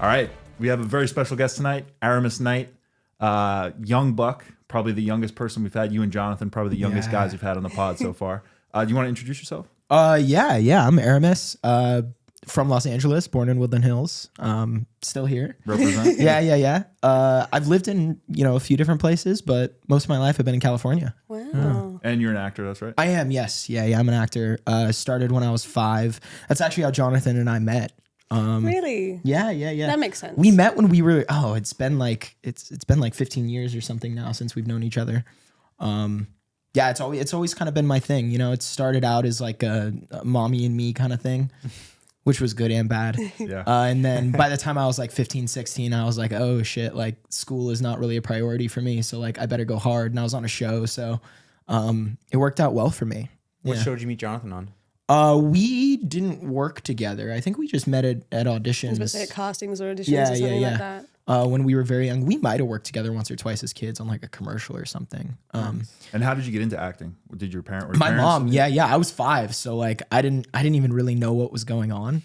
right, we have a very special guest tonight, Aramis Knight, young buck, probably the youngest person we've had. You and Jonathan, probably the youngest guys we've had on the pod so far. Do you want to introduce yourself? Yeah. I'm Aramis, from Los Angeles, born in Woodland Hills. Still here. Represent. Yeah. I've lived in a few different places, but most of my life I've been in California. Wow. And you're an actor, that's right? I am. Yes. Yeah. I'm an actor. Started when I was 5. That's actually how Jonathan and I met. Really? Yeah. That makes sense. We met when we were. It's been like 15 years or something now since we've known each other. Yeah, it's always kind of been my thing. It started out as like a mommy and me kind of thing, which was good and bad. Yeah. And then by the time I was like 15, 16, I was like, oh shit, like school is not really a priority for me. So like I better go hard. And I was on a show. So it worked out well for me. What show did you meet Jonathan on? We didn't work together. I think we just met at auditions. I was about to say at castings or auditions or something like that. When we were very young, we might have worked together once or twice as kids on like a commercial or something. And how did you get into acting? Did your My mom, yeah. I was 5, so like I didn't even really know what was going on.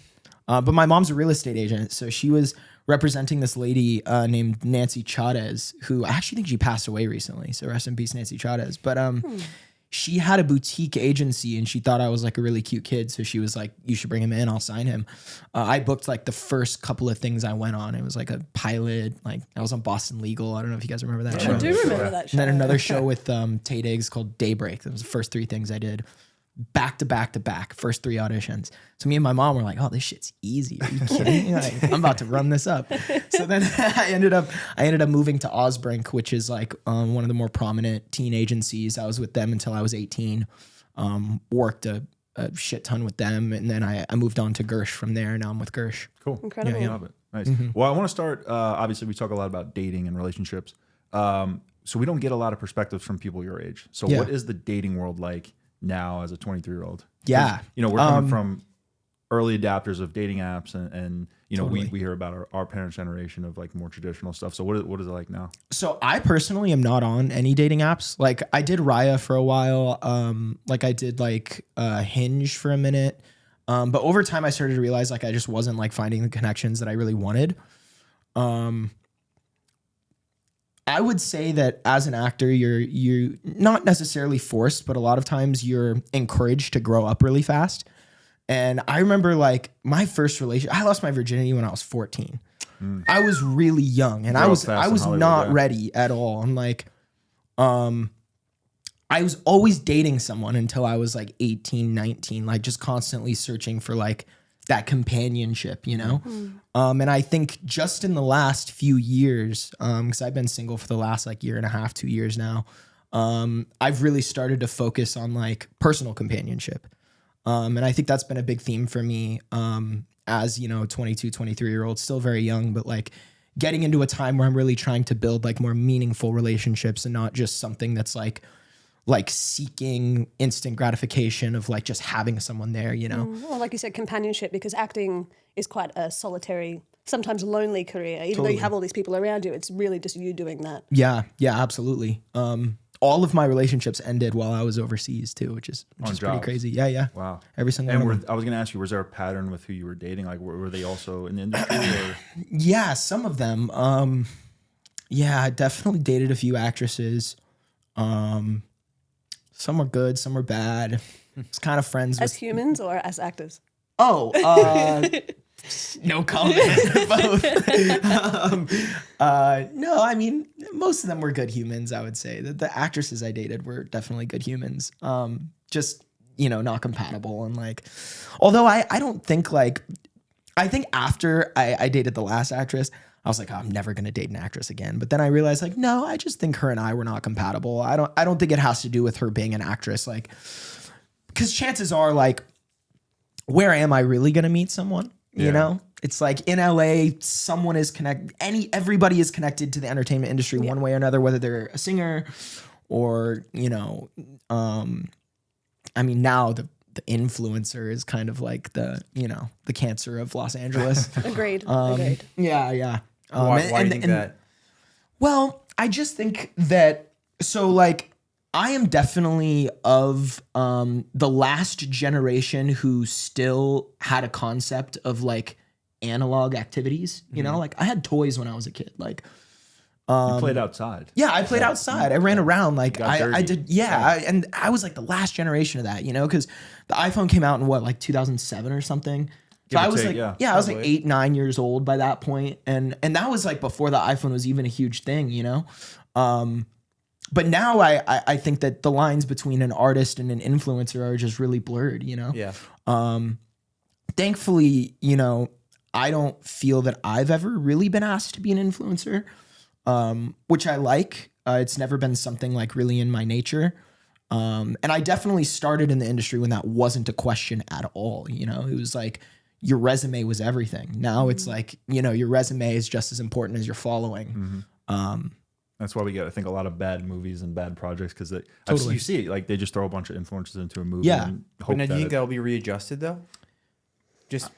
But my mom's a real estate agent, so she was representing this lady named Nancy Chavez, who I actually think she passed away recently. So rest in peace, Nancy Chavez. But she had a boutique agency and she thought I was like a really cute kid. So she was like, you should bring him in. I'll sign him. I booked like the first couple of things I went on. It was like a pilot. Like I was on Boston Legal. I don't know if you guys remember that show. I do remember that show. And then another show with Tay Diggs called Daybreak. That was the first 3 things I did. Back to back, first 3 auditions. So me and my mom were like, oh, this shit's easy. Are you kidding me? Like, I'm about to run this up. So then I ended up moving to Osbrink, which is like one of the more prominent teen agencies. I was with them until I was 18. Worked a shit ton with them. And then I moved on to Gersh from there. Now I'm with Gersh. Cool. Incredible. Yeah, love it. Nice. Well, I want to start, obviously we talk a lot about dating and relationships. So we don't get a lot of perspectives from people your age. So what is the dating world like now as a 23-year-old? Yeah. We're coming from early adapters of dating apps and Totally. we hear about our parents' generation of like more traditional stuff. So what is it like now? So I personally am not on any dating apps. Like I did Raya for a while. Like I did like Hinge for a minute. But over time I started to realize like I just wasn't like finding the connections that I really wanted. I would say that as an actor, you're not necessarily forced, but a lot of times you're encouraged to grow up really fast. And I remember like my first relationship, I lost my virginity when I was 14. I was really young and I was not ready at all. I'm like, I was always dating someone until I was like 18, 19, like just constantly searching for like that companionship, And I think just in the last few years, because I've been single for the last like year and a half, 2 years now, I've really started to focus on like personal companionship. And I think that's been a big theme for me as, 22, 23-year-old, still very young, but like getting into a time where I'm really trying to build like more meaningful relationships and not just something that's like seeking instant gratification of like just having someone there, Well, like you said, companionship, because acting is quite a solitary, sometimes lonely career. Even though you have all these people around you, it's really just you doing that. Yeah, absolutely. All of my relationships ended while I was overseas too, which is pretty crazy. Yeah. Wow. Every single one. I was going to ask you, was there a pattern with who you were dating? Like, were they also in the industry? Or? Yeah, some of them. I definitely dated a few actresses. Some were good, some were bad. It's kind of friends as humans or as actors? No comment. Both. No, I mean, most of them were good humans, I would say. The actresses I dated were definitely good humans. Just, not compatible. And like, although I don't think like, I think after I dated the last actress, I was like, I'm never going to date an actress again. But then I realized like, no, I just think her and I were not compatible. I don't think it has to do with her being an actress. Like, because chances are like, where am I really going to meet someone? You know, it's like in LA, someone is everybody is connected to the entertainment industry one way or another, whether they're a singer or, I mean, now the influencer is kind of like the cancer of Los Angeles. Agreed. Yeah. Why do you think that? Well, I just think that, so like, I am definitely of the last generation who still had a concept of like analog activities, you know, like I had toys when I was a kid. Like, you played outside. yeah, I played outside. I ran around. Like I did. Yeah. And I was like the last generation of that, you know, because the iPhone came out in what, like 2007 or something. So I was like, I was like 8, 9 years old by that point. And that was like before the iPhone was even a huge thing, you know? But now I think that the lines between an artist and an influencer are just really blurred, you know? Yeah. Thankfully, you know, I don't feel that I've ever really been asked to be an influencer, which I like. It's never been something like really in my nature. And I definitely started in the industry when that wasn't a question at all. You know, it was like your resume was everything. Now it's like, you know, your resume is just as important as your following. That's why we get, I think, a lot of bad movies and bad projects because you see it, like they just throw a bunch of influencers into a movie. Yeah. And But hope now, do you think that that'll be readjusted though? Just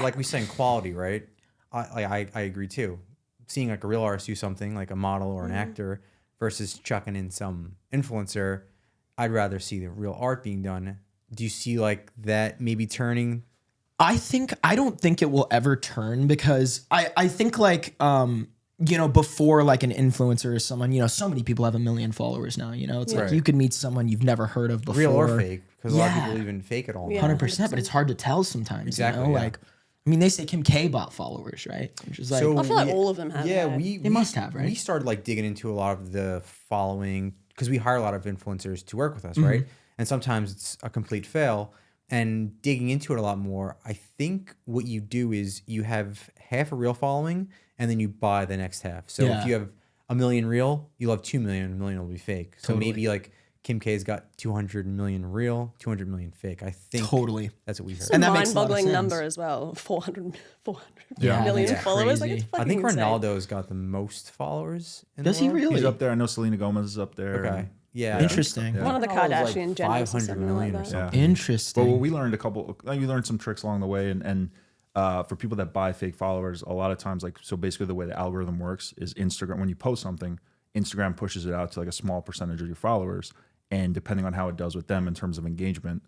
like we say in quality, right? I agree too. Seeing like a real artist do something like a model or an actor versus chucking in some influencer, I'd rather see the real art being done. Do you see like that maybe turning? I don't think it will ever turn because I think like, you know, before like an influencer or someone, you know, so many people have 1 million followers now, you know, it's like you could meet someone you've never heard of before. Real or fake, because a lot of people even fake it all. Yeah. 100%, but it's hard to tell sometimes, Exactly, you know, yeah. like, I mean, they say Kim K bought followers, right? Which is like, So I feel like all of them have. Yeah, that. They must have, right? We started like digging into a lot of the following because we hire a lot of influencers to work with us, right? And sometimes it's a complete fail. And digging into it a lot more, I think what you do is you have half a real following and then you buy the next half. So if you have 1 million real, you'll have 2 million, 1 million will be fake. So maybe like Kim K's got 200 million real, 200 million fake. I think that's what we heard. It's And a that makes a lot of mind-boggling sense. number as well. 400 Yeah, million that's followers. Like, crazy. it's I think fucking insane. Ronaldo's got the most followers. In Does the he world. really? he's up there. I know Selena Gomez is up there. Okay. and- Yeah. Interesting. Yeah. One of the Ronaldo's like Kardashian Jenners or 500 something million like or that. something. Interesting. But what we learned we learned some tricks along the way, and for people that buy fake followers, a lot of times, like, so basically the way the algorithm works is Instagram. When you post something, Instagram pushes it out to like a small percentage of your followers, and depending on how it does with them in terms of engagement,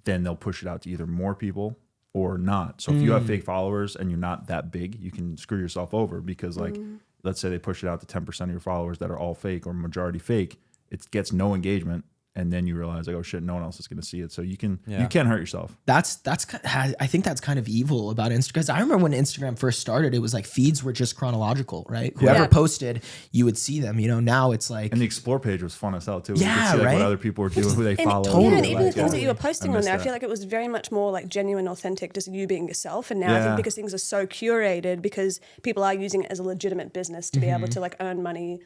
then they'll push it out to either more people or not. So if you have fake followers and you're not that big, you can screw yourself over because, like, let's say they push it out to 10% of your followers that are all fake or majority fake, it gets no engagement. And then you realize, like, oh shit, no one else is going to see it. So you can hurt yourself. That's I think that's kind of evil about Instagram. Because I remember when Instagram first started, it was like feeds were just chronological, right? Whoever posted, you would see them. You know, now it's like, And the explore page was fun as hell too. Yeah, you could see, like, right? what other people were doing, who they followed. Yeah, and even the like, things that you were posting I on missed there, I that. feel like it was very much more like genuine, authentic, just you being yourself. And now I think because things are so curated, because people are using it as a legitimate business to be able to like earn money,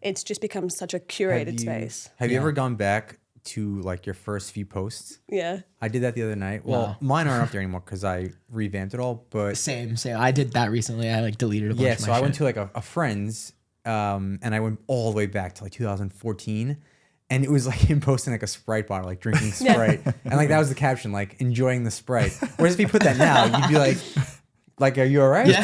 it's just become such a curated space. Have you ever gone back to like your first few posts? Yeah. I did that the other night. Well, mine aren't up there anymore because I revamped it all. But same. I did that recently. I like deleted a bunch of my so I went shit. to like a friend's, and I went all the way back to like 2014, and it was like him posting like a Sprite bottle, like drinking Sprite, and like that was the caption, like enjoying the Sprite. Whereas if you put that now, you'd be like, are you all right?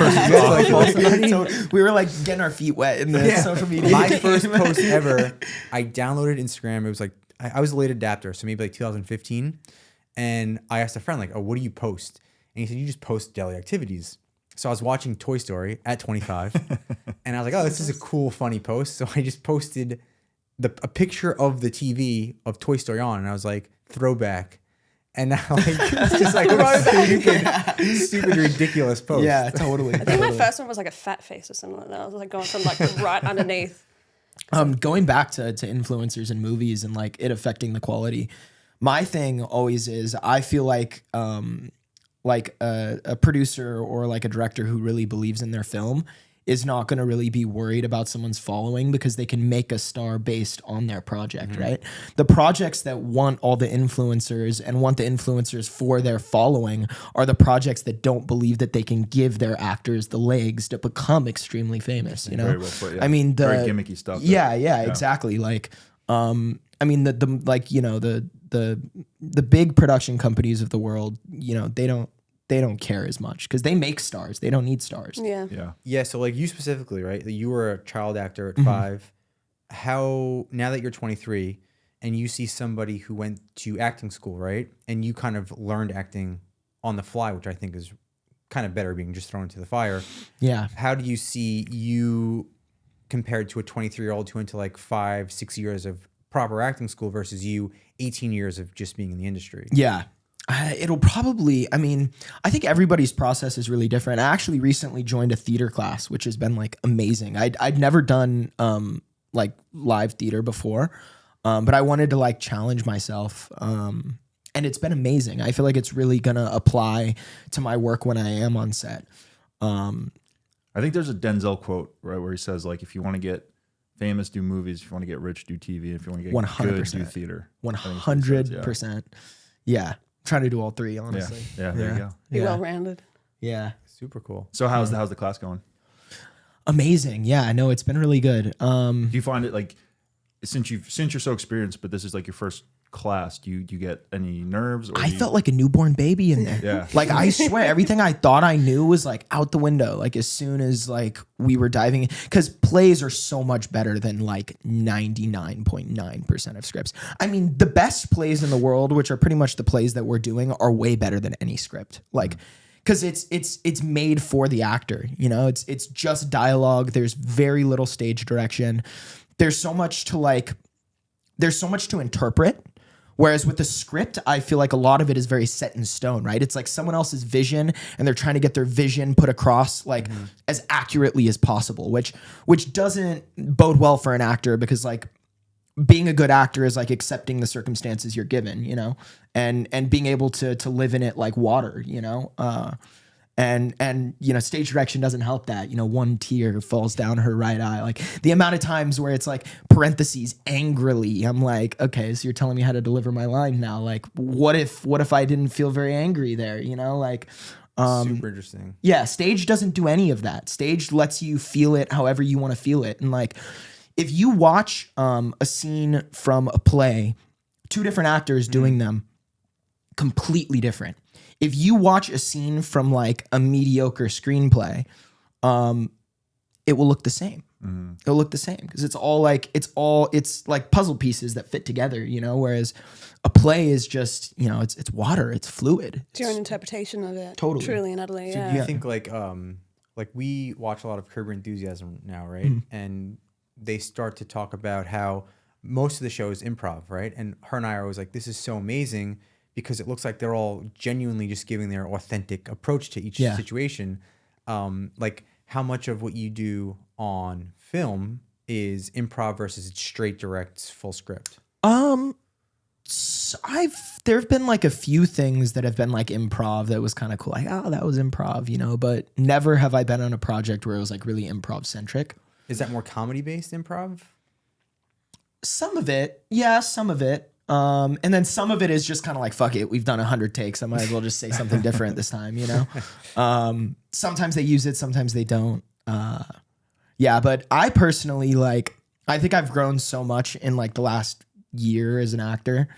So we were like getting our feet wet in the social media. My first post ever, I downloaded Instagram. It was like, I was a late adapter, so maybe like 2015. And I asked a friend, like, oh, what do you post? And he said, you just post daily activities. So I was watching Toy Story at 25. And I was like, oh, this is a cool, funny post. So I just posted a picture of the TV of Toy Story on. And I was like, throwback. And now like, it's just like a stupid, ridiculous post. Yeah, totally. I think my first one was like a fat face or something like that. I was like going from like right underneath. Going back to influencers and movies and like it affecting the quality, my thing always is I feel like a producer or like a director who really believes in their film is not going to really be worried about someone's following because they can make a star based on their project, right? The projects that want all the influencers and want the influencers for their following are the projects that don't believe that they can give their actors the legs to become extremely famous, you know? Very well put, yeah. I mean, very gimmicky stuff. Yeah, exactly. Like, I mean, the like, you know, the big production companies of the world, you know, they don't care as much because they make stars. They don't need stars. Yeah. So like you specifically, right? You were a child actor at 5. How, now that you're 23 and you see somebody who went to acting school, right? And you kind of learned acting on the fly, which I think is kind of better being just thrown into the fire. Yeah. How do you see you compared to a 23-year-old who went to like 5-6 years of proper acting school versus you 18 years of just being in the industry? Yeah. It'll probably, I mean, I think everybody's process is really different. I actually recently joined a theater class, which has been like amazing. I'd never done like live theater before, but I wanted to like challenge myself. And it's been amazing. I feel like it's really going to apply to my work when I am on set. I think there's a Denzel quote, right, where he says, like, if you want to get famous, do movies. If you want to get rich, do TV. If you want to get 100%. good, do theater. 100%. Yeah. Trying to do all three, honestly. Yeah, there you go. Be well-rounded. Yeah. Super cool. So how's the class going? Amazing. Yeah, I know it's been really good. Do you find it like, since you're so experienced, but this is like your first class, do you get any nerves? Or I felt like a newborn baby in there. Yeah. Like, I swear, everything I thought I knew was like out the window. Like, as soon as like we were diving in, because plays are so much better than like 99.9% of scripts. I mean, the best plays in the world, which are pretty much the plays that we're doing, are way better than any script. Like, because it's made for the actor. You know, it's just dialogue. There's very little stage direction. There's so much to interpret. Whereas with the script, I feel like a lot of it is very set in stone, right? It's like someone else's vision and they're trying to get their vision put across like as accurately as possible, which doesn't bode well for an actor, because like being a good actor is like accepting the circumstances you're given, you know, and being able to live in it like water, you know, and you know, stage direction doesn't help that. You know, one tear falls down her right eye. Like the amount of times where it's like parentheses angrily, I'm like, okay, so you're telling me how to deliver my line now. Like, what if I didn't feel very angry there? You know, like, super interesting. Yeah, stage doesn't do any of that. Stage lets you feel it however you want to feel it. And like, if you watch a scene from a play, two different actors doing them, completely different. If you watch a scene from like a mediocre screenplay, it will look the same. It'll look the same because it's like puzzle pieces that fit together, you know, whereas a play is just, you know, it's water, it's fluid. It's your own interpretation of it. Totally. Truly and utterly, So yeah. do you think like we watch a lot of Curb Your Enthusiasm now, right? And they start to talk about how most of the show is improv, right? And her and I are always like, this is so amazing, because it looks like they're all genuinely just giving their authentic approach to each situation. Like, how much of what you do on film is improv versus it's straight direct full script? There have been like a few things that have been like improv that was kind of cool. Like, oh, that was improv, you know, but never have I been on a project where it was like really improv centric. Is that more comedy based improv? Some of it. Yeah, some of it. And then some of it is just kind of like, fuck it, we've done 100 takes. I might as well just say something different this time, you know? Sometimes they use it, sometimes they don't. Yeah, but I personally I think I've grown so much in like the last year as an actor,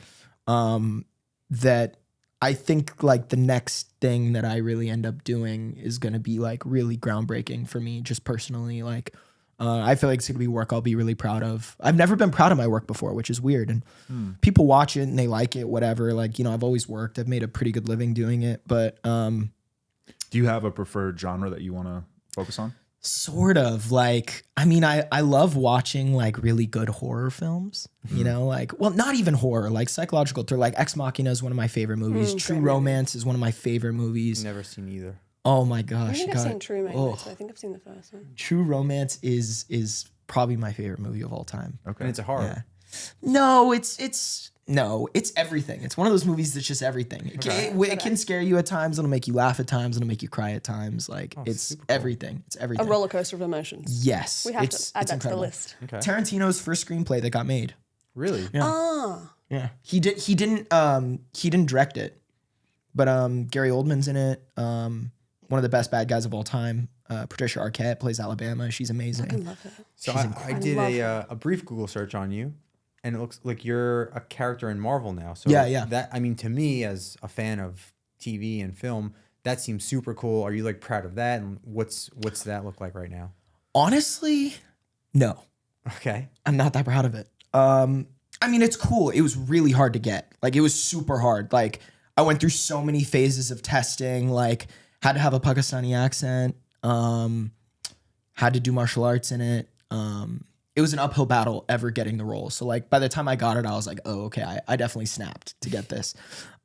that I think like the next thing that I really end up doing is going to be like really groundbreaking for me, just personally. Like, I feel like it's going to be work I'll be really proud of. I've never been proud of my work before, which is weird. And people watch it and they like it, whatever. Like, you know, I've always worked. I've made a pretty good living doing it. But do you have a preferred genre that you want to focus on? Sort of. Like, I mean, I love watching like really good horror films, you know, like, well, not even horror, like psychological thriller. Like Ex Machina is one of my favorite movies. True Romance is one of my favorite movies. Never seen either. Oh my gosh. I think I've seen True Romance. I think I've seen the first one. True Romance is probably my favorite movie of all time. Okay. And it's a horror. Yeah. No, it's everything. It's one of those movies that's just everything. It can scare you at times. It'll make you laugh at times. It'll make you cry at times. Like, it's everything. It's everything. A roller coaster of emotions. Yes. We have to add that incredible. to the list. Okay. Tarantino's first screenplay that got made. Really? Yeah. Ah. Yeah. He didn't direct it, but Gary Oldman's in it. One of the best bad guys of all time. Patricia Arquette plays Alabama. She's amazing. I love her. So I did a brief Google search on you, and it looks like you're a character in Marvel now. So yeah. That, I mean, to me as a fan of TV and film, that seems super cool. Are you like proud of that? And what's that look like right now? Honestly, no. Okay. I'm not that proud of it. I mean, it's cool. It was really hard to get. Like, it was super hard. Like, I went through so many phases of testing. Like, had to have a Pakistani accent, had to do martial arts in it. It was an uphill battle ever getting the role. So like by the time I got it, I was like, oh, okay, I definitely snapped to get this.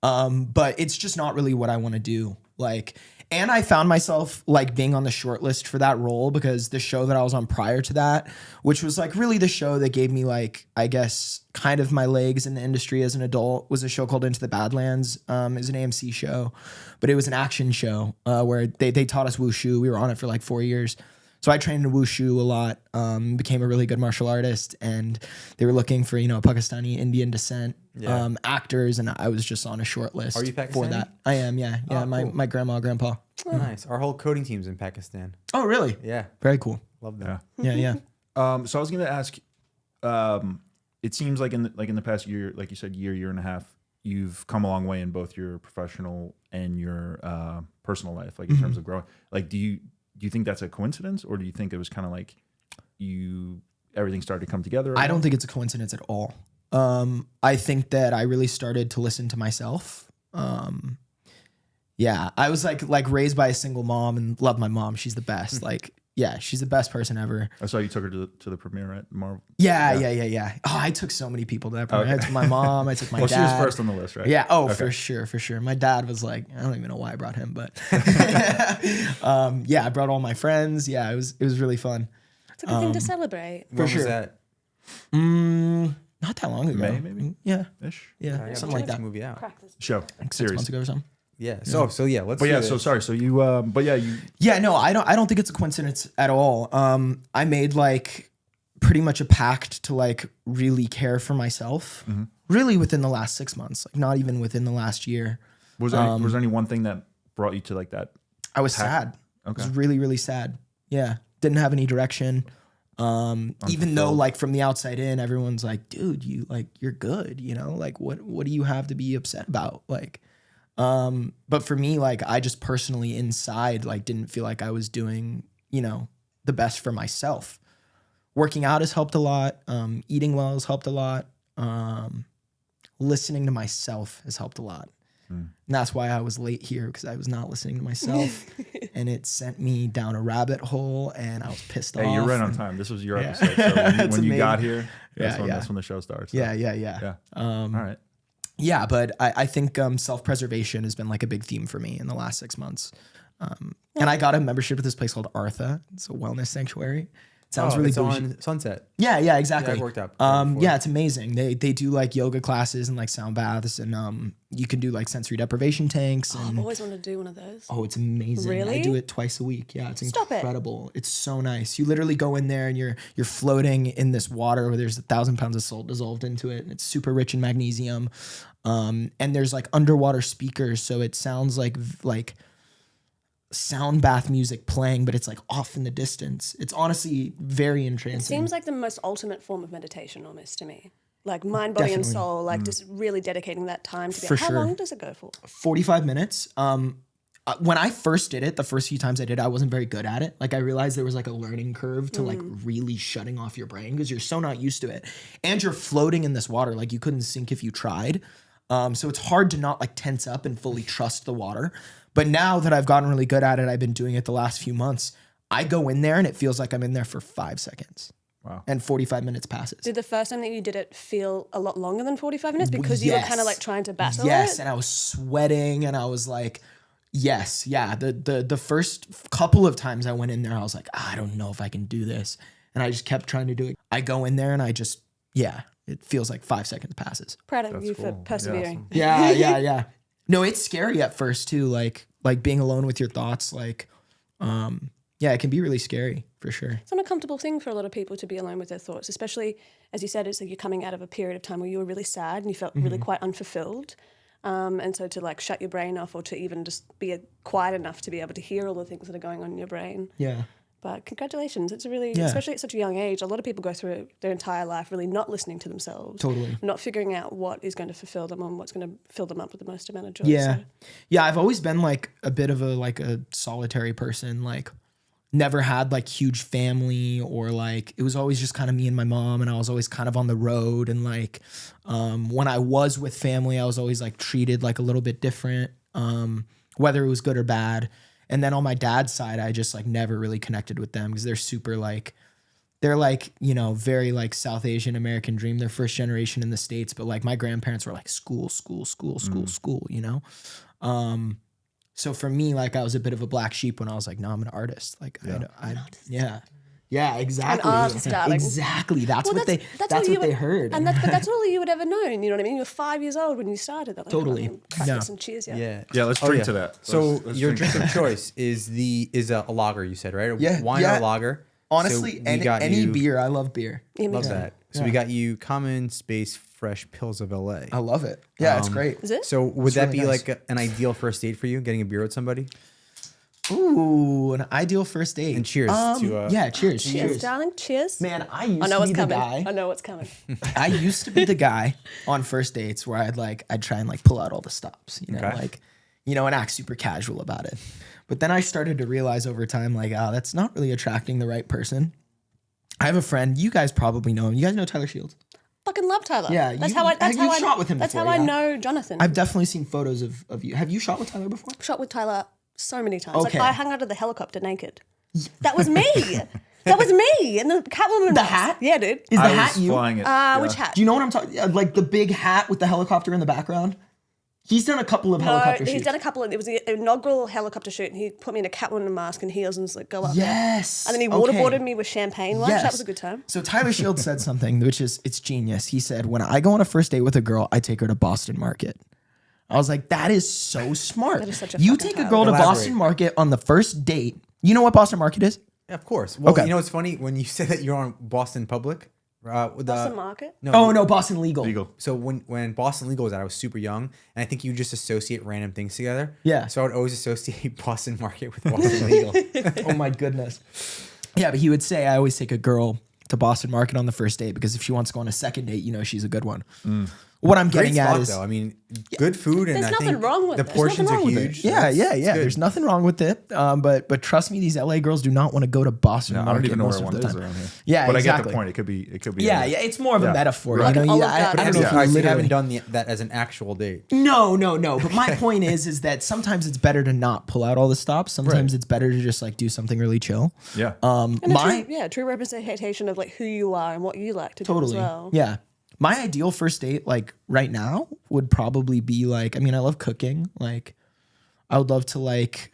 But it's just not really what I want to do. Like, and I found myself like being on the short list for that role because the show that I was on prior to that, which was like really the show that gave me like, I guess, kind of my legs in the industry as an adult, was a show called Into the Badlands. It was an AMC show, but it was an action show where they taught us wushu. We were on it for like 4 years. So I trained in wushu a lot, became a really good martial artist, and they were looking for, you know, Pakistani, Indian descent actors, and I was just on a short list. Are you for Pakistani? that. I am, yeah. Yeah, cool. my grandma, grandpa. Oh, nice. Our whole coding team's in Pakistan. Oh, really? Yeah. Very cool. Love them. Yeah. So I was going to ask, it seems like in the past year, like you said, year and a half, you've come a long way in both your professional and your personal life, like in terms of growing. Like, do you think that's a coincidence, or do you think it was kind of like everything started to come together? I don't think it's a coincidence at all. I think that I really started to listen to myself. Yeah, I was like raised by a single mom and love my mom. She's the best. Like, yeah, she's the best person ever. I saw you took her to the premiere, right? Marvel. Yeah. Oh, I took so many people to that premiere. I took my mom. I took my dad. She was first on the list, right? Yeah. Oh, okay. For sure. My dad was like, I don't even know why I brought him, but yeah, I brought all my friends. Yeah, it was really fun. It's a good thing to celebrate. When was sure. that? Not that long ago. May, maybe? Yeah. Ish. Yeah. Something like that. Movie out. Practice. Show. Like 6 Series. months ago or something. Yeah. So yeah, let's. But yeah, do so this. sorry. So you, you. Yeah, no, I don't think it's a coincidence at all. I made like pretty much a pact to like really care for myself. Really within the last 6 months, like not even within the last year. Was there any one thing that brought you to like that? I was sad. Okay. I was really, really sad. Yeah. Didn't have any direction. Even though like from the outside in, everyone's like, dude, you're good, you know, like what do you have to be upset about? Like, but for me, like I just personally inside, like didn't feel like I was doing, you know, the best for myself. Working out has helped a lot. Eating well has helped a lot. Listening to myself has helped a lot. And that's why I was late here, because I was not listening to myself and it sent me down a rabbit hole and I was pissed off. Hey, you're right on time. This was your episode. So when you got here, that's when the show starts. So. Yeah. All right. Yeah, but I think self-preservation has been like a big theme for me in the last 6 months. And I got a membership at this place called Artha. It's a wellness sanctuary. It sounds really it's bougie. on Sunset. Yeah, exactly. Yeah, I've worked out. Yeah, it's amazing. They do like yoga classes and like sound baths, and you can do like sensory deprivation tanks. Oh, I've And always wanted to do one of those. oh, it's amazing. Really? I do it twice a week. Yeah, it's Stop it. incredible. It's so nice. You literally go in there and you're floating in this water where there's 1,000 pounds of salt dissolved into it, and it's super rich in magnesium. And there's like underwater speakers, so it sounds like sound bath music playing, but it's like off in the distance. It's honestly very entrancing. It seems like the most ultimate form of meditation almost to me. Like mind, body, and Definitely. soul, like just really dedicating that time to For How sure. long does it go for? 45 minutes. When I first did it, the first few times I did, I wasn't very good at it. Like I realized there was like a learning curve to like really shutting off your brain because you're so not used to it. And you're floating in this water. Like you couldn't sink if you tried. So it's hard to not like tense up and fully trust the water. But now that I've gotten really good at it, I've been doing it the last few months. I go in there and it feels like I'm in there for 5 seconds. Wow. And 45 minutes passes. Did the first time that you did it feel a lot longer than 45 minutes because you were kind of like trying to battle Yes, it? and I was sweating and I was like, yes, yeah. The first couple of times I went in there, I was like, I don't know if I can do this. And I just kept trying to do it. I go in there and I just, it feels like 5 seconds passes. Proud of That's you cool. for persevering. Yeah. No, it's scary at first too. Like being alone with your thoughts. Like, it can be really scary for sure. It's an uncomfortable thing for a lot of people to be alone with their thoughts, especially as you said, it's like you're coming out of a period of time where you were really sad and you felt really quite unfulfilled. And so to like shut your brain off or to even just be quiet enough to be able to hear all the things that are going on in your brain. Yeah. But congratulations. It's a really, especially at such a young age, a lot of people go through their entire life really not listening to themselves. Totally. Not figuring out what is going to fulfill them and what's going to fill them up with the most amount of joy. Yeah. So. Yeah, I've always been like a bit of a solitary person, like never had like huge family or like it was always just kind of me and my mom and I was always kind of on the road and like when I was with family, I was always like treated like a little bit different, whether it was good or bad. And then on my dad's side, I just like never really connected with them because they're super like, you know, very like South Asian American dream. They're first generation in the States, but like my grandparents were like school, you know? So for me, like I was a bit of a black sheep when I was like, no, I'm an artist. Like yeah, exactly. An artist, darling. Exactly. That's what they heard. And that's all you would ever known. You know what I mean? You were 5 years old when you started. Like, Totally. Crack this and cheers, Yeah. Let's drink to that. So Let's your drink drink of choice is a lager, you said, right? Yeah, Wine or lager. Honestly, So any beer. I love beer. Love that. So we got you Common Space Fresh Pills of LA. I love it. Yeah, it's great. Is it? So would that really be nice. like an ideal first date for you, getting a beer with somebody? Ooh, an ideal first date. And cheers to yeah, cheers. Cheers, darling. Cheers. Man, I used I know to what's be the coming. guy. I know what's coming. I used to be the guy on first dates where I'd try and like pull out all the stops, you know, Okay. like, you know, and act super casual about it. But then I started to realize over time, like, that's not really attracting the right person. I have a friend, you guys probably know him. You guys know Tyler Shields? Fucking love Tyler. Yeah, that's you- how I. have That's you how I shot with him That's before, how I yeah? know Jonathan. I've definitely seen photos of you. Have you shot with Tyler before? shot with Tyler so many times. Okay. Like I hung out of the helicopter naked. That was me. That was me. And the Catwoman. The mask. hat? Yeah, dude. Is the I hat was you? flying it. Which hat? Do you know what I'm talking? Like the big hat with the helicopter in the background. He's done a couple of helicopter He's shoots. done a couple of. It was the inaugural helicopter shoot, and he put me in a Catwoman mask and heels and was like, go up there. Yes. And then he Okay. waterboarded me with champagne once. Yes. That was a good time. So Tyler Shields said something, which is, it's genius. He said, when I go on a first date with a girl, I take her to Boston Market. I was like, that is so smart. That is such a You fucking take a Tyler. girl to Elaborate. Boston Market on the first date. You know what Boston Market is? Yeah, of course. Well, Okay. you know what's funny? When you said that you're on Boston Public, with Boston Market. No, Oh, no, Boston Legal. Legal. So when Boston Legal was out, I was super young, and I think you just associate random things together. Yeah. So I would always associate Boston Market with Boston Legal. Oh my goodness. Yeah, but he would say, I always take a girl to Boston Market on the first date because if she wants to go on a second date, you know she's a good one. What I'm Great getting at spot is, though. I mean, good food, and There's I nothing think wrong with the it. There's portions nothing are wrong with it. huge. Yeah, That's yeah. good. There's nothing wrong with it. But trust me, these LA girls do not want to go to Boston No, I Market don't even know most where of one the is time. around here. Yeah, but I exactly. get the point. It could be. Yeah, yeah. It's more of a metaphor. Right. You know, Olive I Garden. don't know if All right, you so you literally. haven't done that as an actual date. No. But my point is that sometimes it's better to not pull out all the stops. Sometimes it's better to just like do something really chill. Yeah. And My true representation of like who you are and what you like to do totally. as well. Yeah. My ideal first date, like right now, would probably be like, I mean, I love cooking. Like, I would love to like,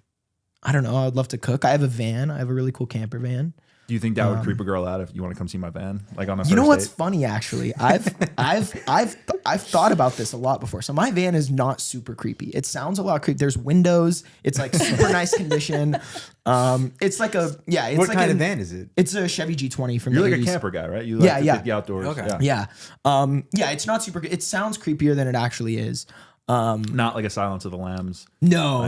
I don't know, I would love to cook. I have a van. I have a really cool camper van. Do you think that would creep a girl out if you want to come see my van, like on a first You know what's date? funny? Actually, I've thought about this a lot before. So my van is not super creepy. It sounds a lot creepy. There's windows. It's like super nice condition. It's like a It's What like kind of van is it? It's a Chevy G20 from You're the like 80s. a camper guy, right? You Yeah, like to yeah. take the outdoors. Okay. Yeah. Yeah. It's not super. It sounds creepier than it actually is. Not like a Silence of the Lambs. No.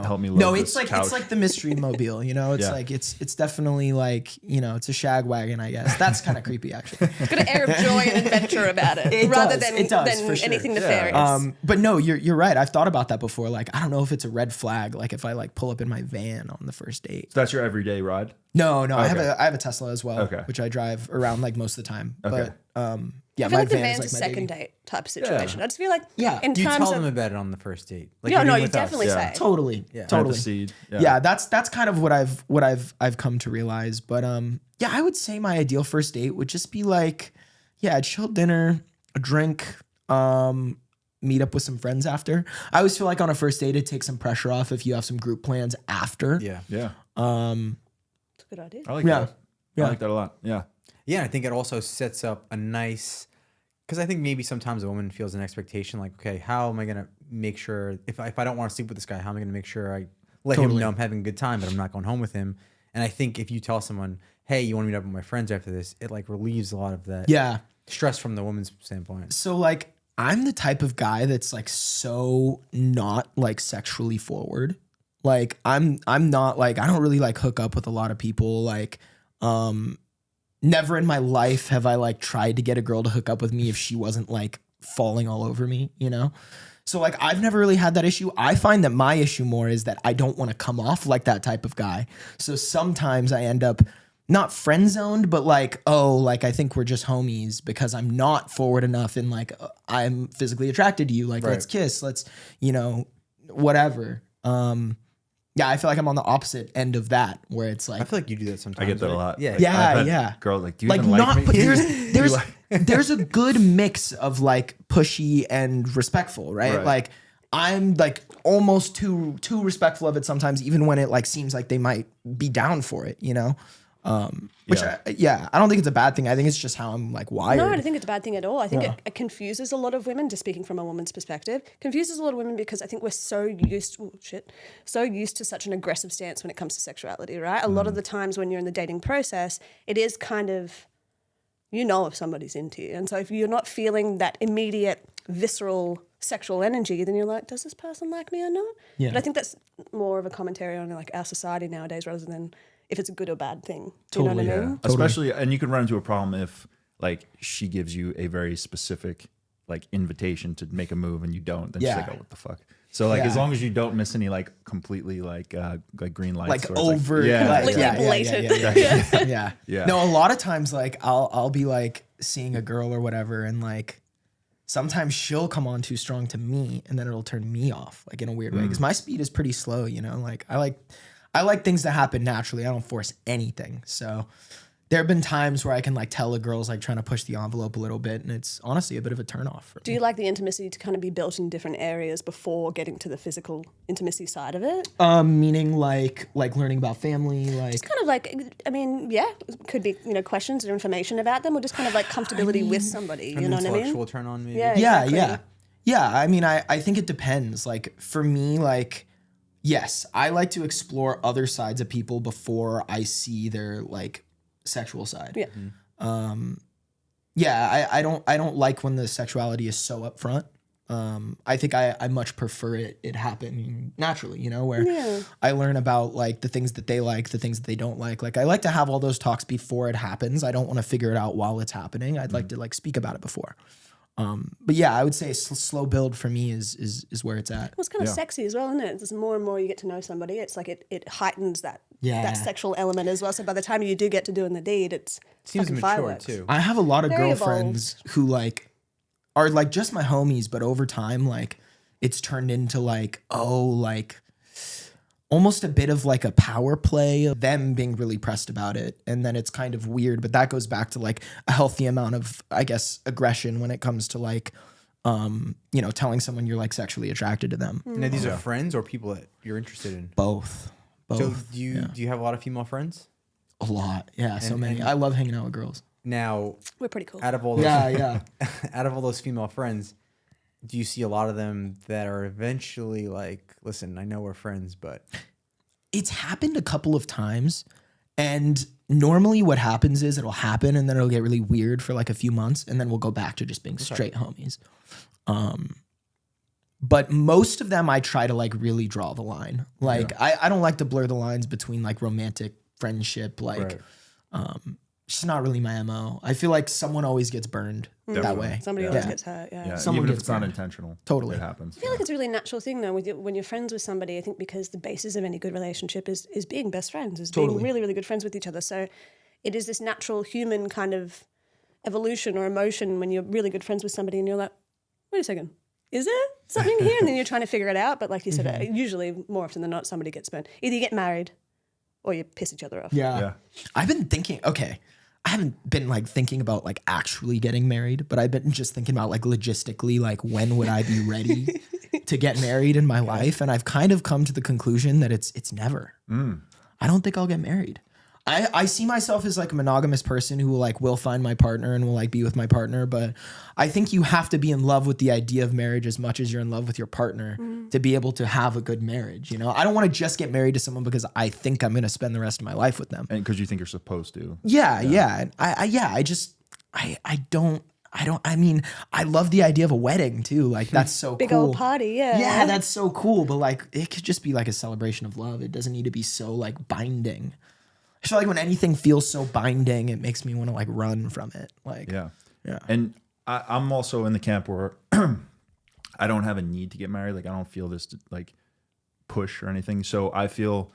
help me No, load it's this like couch. it's like the mystery mobile. You know, it's Yeah. like it's definitely like, you know, it's a shag wagon. I guess that's kind of creepy actually. It's got an air of joy and adventure about it, It rather does, than it does, for sure. anything Yeah. nefarious. But no, you're right. I've thought about that before. Like, I don't know if it's a red flag. Like, if I like pull up in my van on the first date. So that's your everyday ride. No, I Okay. have a Tesla as well, Okay. which I drive around like most of the time. Okay. But yeah, I feel my like the van van's is a like my second baby. date type of situation. I just feel like Yeah. in Do you terms tell them of about it on the first date? Like no, you're no, doing you with us? definitely Yeah. say. Totally, Plant totally. the seed. Yeah, that's kind of what I've come to realize. But yeah, I would say my ideal first date would just be like, yeah, a chill dinner, a drink, meet up with some friends after. I always feel like on a first date it takes some pressure off if you have some group plans after. Yeah. Yeah. It's a good idea. I like Yeah. that. Yeah. I like that a lot. Yeah. Yeah, I think it also sets up a nice, because I think maybe sometimes a woman feels an expectation like, okay, how am I gonna make sure if I don't want to sleep with this guy, how am I gonna make sure I let him Totally. know I'm having a good time, but I'm not going home with him? And I think if you tell someone, hey, you want to meet up with my friends after this, it like relieves a lot of that Yeah. stress from the woman's standpoint. So like I'm the type of guy that's like so not like sexually forward. Like I'm not like, I don't really like hook up with a lot of people. Like never in my life have I like tried to get a girl to hook up with me if she wasn't like falling all over me, you know? So like I've never really had that issue. I find that my issue more is that I don't want to come off like that type of guy. So sometimes I end up not friend zoned, but like, oh, like I think we're just homies because I'm not forward enough and like I'm physically attracted to you. Like, Right. let's kiss, let's, you know, whatever. Yeah, I feel like I'm on the opposite end of that, where it's like I feel like you do that sometimes. I get that a right? lot. Yeah. Like, Yeah, I've had yeah. girls like, do you like even not, like but me? there's a good mix of like pushy and respectful, right? Like I'm like almost too respectful of it sometimes, even when it like seems like they might be down for it, you know? Which I don't think it's a bad thing. I think it's just how I'm like wired. No, I don't think it's a bad thing at all. I think it confuses a lot of women, just speaking from a woman's perspective, confuses a lot of women because I think we're so used to such an aggressive stance when it comes to sexuality, right? A lot of the times when you're in the dating process, it is kind of, you know, if somebody's into you. And so if you're not feeling that immediate visceral sexual energy, then you're like, does this person like me or not? Yeah. But I think that's more of a commentary on like our society nowadays rather than if it's a good or bad thing. Do you know what I mean? Especially, and you can run into a problem if like she gives you a very specific like invitation to make a move and you don't, then she's like, oh, what the fuck? So like as long as you don't miss any like completely like green lights, like or it's over, Completely blatant. Yeah. No, a lot of times like I'll be like seeing a girl or whatever, and like sometimes she'll come on too strong to me, and then it'll turn me off like in a weird way because my speed is pretty slow. You know, like I like things that happen naturally. I don't force anything. So there have been times where I can like tell a girl's like trying to push the envelope a little bit, and it's honestly a bit of a turnoff for me. Do you like the intimacy to kind of be built in different areas before getting to the physical intimacy side of it? Meaning like learning about family, like Just kind of like, I mean, yeah, it could be, you know, questions or information about them, or just kind of like comfortability with somebody. You know what I mean? Intellectual turn on maybe. Yeah, yeah, exactly. yeah. I mean, I think it depends. Like for me, like yes, I like to explore other sides of people before I see their like sexual side. Yeah. I don't like when the sexuality is so upfront. I think I much prefer it happen naturally, you know, where I learn about like the things that they like, the things that they don't like. Like I like to have all those talks before it happens. I don't want to figure it out while it's happening. I'd like to like speak about it before. But yeah, I would say slow build for me is where it's at. Well, it's kind of sexy as well, isn't it? As more and more you get to know somebody, it's like it heightens that sexual element as well. So by the time you do get to doing the deed, it seems fucking mature fireworks. too. I have a lot of Very girlfriends who like are like just my homies, but over time, like it's turned into like, almost a bit of like a power play of them being really pressed about it. And then it's kind of weird, but that goes back to like a healthy amount of, I guess, aggression when it comes to like, you know, telling someone you're like sexually attracted to them. Now these are friends or people that you're interested in? Both. So do you have a lot of female friends? A lot. Yeah. So many. I love hanging out with girls. Now We're pretty cool. out of all those, out of all those female friends, do you see a lot of them that are eventually like, listen, I know we're friends, but it's happened a couple of times, and normally what happens is it'll happen and then it'll get really weird for like a few months, and then we'll go back to just being straight homies. But most of them I try to like really draw the line. Like I don't like to blur the lines between like romantic friendship, like it's just not really my MO. I feel like someone always gets burned that way. Somebody always gets hurt. Yeah. Someone even if gets it's not burned. intentional, Totally. it happens. I feel like it's a really natural thing though when you're friends with somebody. I think because the basis of any good relationship is being best friends, is being really, really good friends with each other. So it is this natural human kind of evolution or emotion when you're really good friends with somebody and you're like, wait a second, is there something here? And then you're trying to figure it out. But like you said, usually more often than not, somebody gets burned. Either you get married or you piss each other off. Yeah. I've been thinking, I haven't been like thinking about like actually getting married, but I've been just thinking about like logistically, like when would I be ready to get married in my life? And I've kind of come to the conclusion that it's never. I don't think I'll get married. I see myself as like a monogamous person who will find my partner and will like be with my partner. But I think you have to be in love with the idea of marriage as much as you're in love with your partner to be able to have a good marriage. You know, I don't want to just get married to someone because I think I'm going to spend the rest of my life with them. And because you think you're supposed to. Yeah. I mean, I love the idea of a wedding too. Like that's so Big cool. old party, yeah. Yeah, that's so cool. But like, it could just be like a celebration of love. It doesn't need to be so like binding. I feel like when anything feels so binding, it makes me want to like run from it. Like, Yeah. Yeah. And I'm also in the camp where I don't have a need to get married. Like I don't feel this like push or anything. So I feel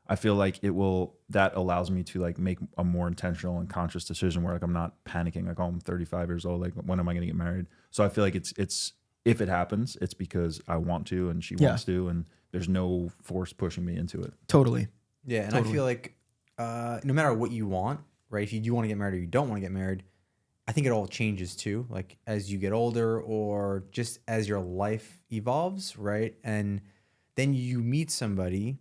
like that allows me to like make a more intentional and conscious decision where like I'm not panicking. Like, oh, I'm 35 years old. Like when am I going to get married? So I feel like it's if it happens, it's because I want to and she wants to, and there's no force pushing me into it. Totally. Yeah, and Totally. I feel like no matter what you want, right? If you do want to get married or you don't want to get married, I think it all changes too. Like as you get older or just as your life evolves, right? And then you meet somebody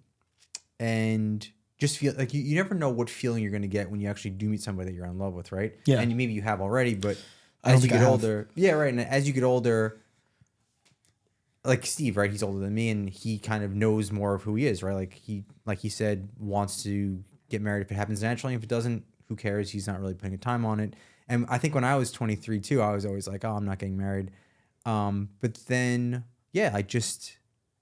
and just feel like you never know what feeling you're going to get when you actually do meet somebody that you're in love with, right? Yeah. And maybe you have already, but I don't as you think get I have. older, yeah, right. And as you get older, like Steve, right? He's older than me, and he kind of knows more of who he is, right? Like he said, wants to get married if it happens naturally. If it doesn't, who cares? He's not really putting a time on it. And I think when I was 23 too, I was always like, oh, I'm not getting married. But then, yeah, I just,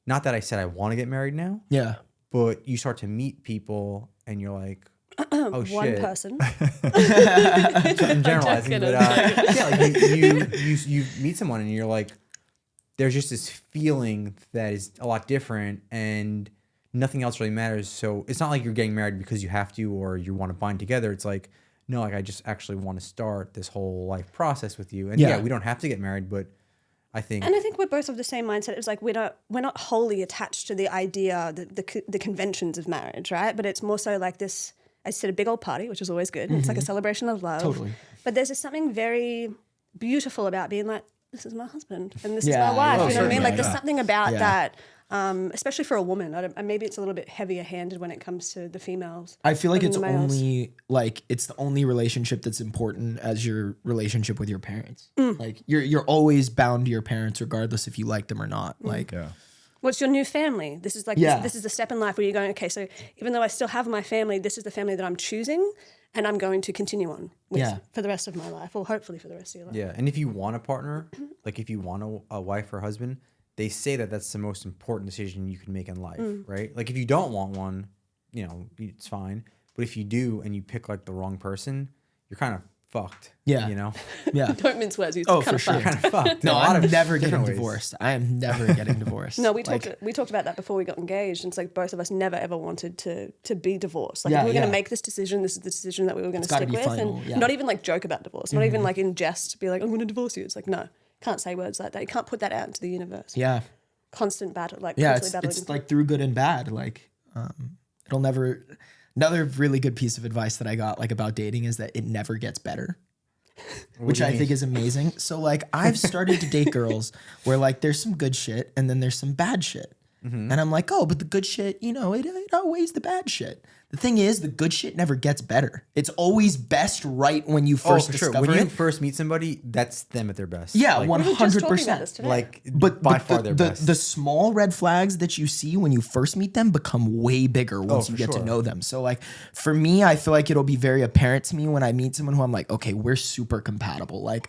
not that I said I want to get married now, Yeah. but you start to meet people and you're like, oh shit. One person. I'm generalizing, but yeah, like you meet someone and you're like, there's just this feeling that is a lot different and nothing else really matters. So it's not like you're getting married because you have to or you want to bind together. It's like, no, like I just actually want to start this whole life process with you. And yeah, we don't have to get married, but I think we're both of the same mindset. It's like we're not wholly attached to the idea, the conventions of marriage, right? But it's more so like this. I said a big old party, which is always good. It's like a celebration of love. Totally. But there's just something very beautiful about being like, this is my husband and this is Yeah, my wife. yeah. You know what I mean? Yeah, Like there's yeah. something about Yeah. that, especially for a woman. Maybe it's a little bit heavier handed when it comes to the females. I feel like than it's the males. only like it's the only relationship that's important as your relationship with your parents. Like you're always bound to your parents regardless if you like them or not. Like Yeah. What's your new family? This is like Yeah. this is the step in life where you're going, okay, so even though I still have my family, this is the family that I'm choosing and I'm going to continue on with for the rest of my life, or hopefully for the rest of your life. yeah. And if you want a partner, like if you want a wife or husband, they say that that's the most important decision you can make in life, right? Like if you don't want one, you know, it's fine. But if you do and you pick like the wrong person, you're kind of fucked. Yeah. You know? yeah. Don't mince words. It's Oh, kind for of sure. fun. Kind of fucked. No, In a lot I'm of never getting different ways. divorced. I am never getting divorced. No, we Like, talked about that before we got engaged. And it's like both of us never ever wanted to be divorced. Like Yeah, if we were going yeah. to make this decision, this is the decision that we were going to gotta stick be with. final, And yeah. not even like joke about divorce. Not even like in jest be like, I'm going to divorce you. It's like, no, can't say words like that. You can't put that out into the universe. Yeah. Constant battle, like Yeah, constantly it's battling. like through good and bad. Like it'll never. Another really good piece of advice that I got like about dating is that it never gets better, which do you I mean? think is amazing. So like I've started to date girls where like there's some good shit and then there's some bad shit, and I'm like, oh, but the good shit, you know, it outweighs the bad shit. The thing is, the good shit never gets better. It's always best right when you first for sure. discover When you it. first meet somebody, that's them at their best. Yeah, Like, We were just talking about 100%. this today. like But by but far the, their the, best. the small red flags that you see when you first meet them become way bigger once you for get to sure. know them. So like for me, I feel like it'll be very apparent to me when I meet someone who I'm like, okay, we're super compatible. Like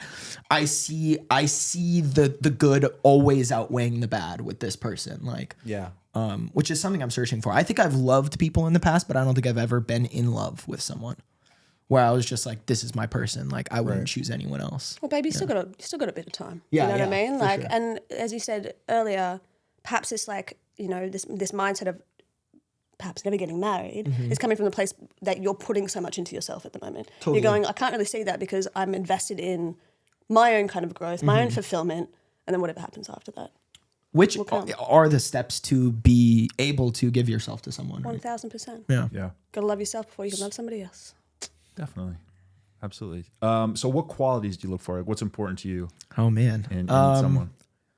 I see the good always outweighing the bad with this person. Like yeah. which is something I'm searching for. I think I've loved people in the past, but I don't think I've ever been in love with someone where I was just like, this is my person. Like I wouldn't choose anyone else. Well, baby, you still got a bit of time. Yeah, you know what I yeah, mean? for Like, sure. and as you said earlier, perhaps it's like, you know, this mindset of perhaps never getting married is coming from the place that you're putting so much into yourself at the moment. Totally. You're going, I can't really see that because I'm invested in my own kind of growth, my own fulfillment, and then whatever happens after that. Which come. are the steps to be able to give yourself to someone. Right? 1000%. Yeah. Yeah. Gotta love yourself before you can love somebody else. Definitely. Absolutely. So what qualities do you look for? Like what's important to you Oh man. in someone,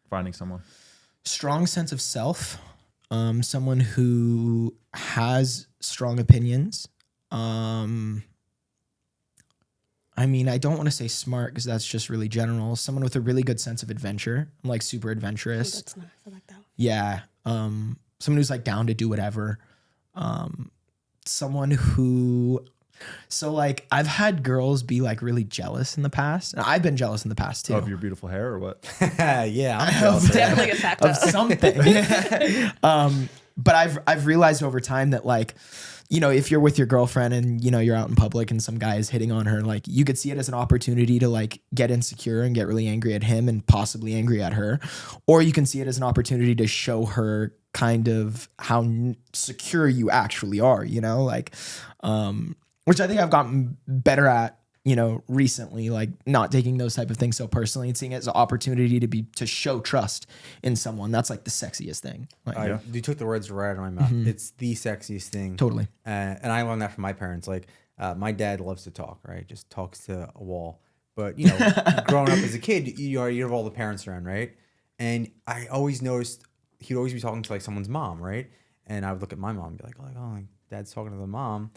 finding someone? Strong sense of self. Someone who has strong opinions. I mean, I don't want to say smart because that's just really general. Someone with a really good sense of adventure. I'm like super adventurous. That's nice. I like that. Yeah. Someone who's like down to do whatever. Someone who, so like I've had girls be like really jealous in the past. And I've been jealous in the past too. Of your beautiful hair or what? Yeah. I'm jealous of that. Definitely a factor. of something. But I've realized over time that like, you know, if you're with your girlfriend and, you know, you're out in public and some guy is hitting on her, like you could see it as an opportunity to like get insecure and get really angry at him and possibly angry at her. Or you can see it as an opportunity to show her kind of how secure you actually are, you know, like, which I think I've gotten better at recently, like not taking those type of things so personally and seeing it as an opportunity to show trust in someone. That's like the sexiest thing. Like, you took the words right out of my mouth. It's the sexiest thing. Totally. And I learned that from my parents. Like my dad loves to talk, right? Just talks to a wall. But growing up as a kid, you have all the parents around, right? And I always noticed he'd always be talking to like someone's mom, right? And I would look at my mom and be like, oh, dad's talking to the mom.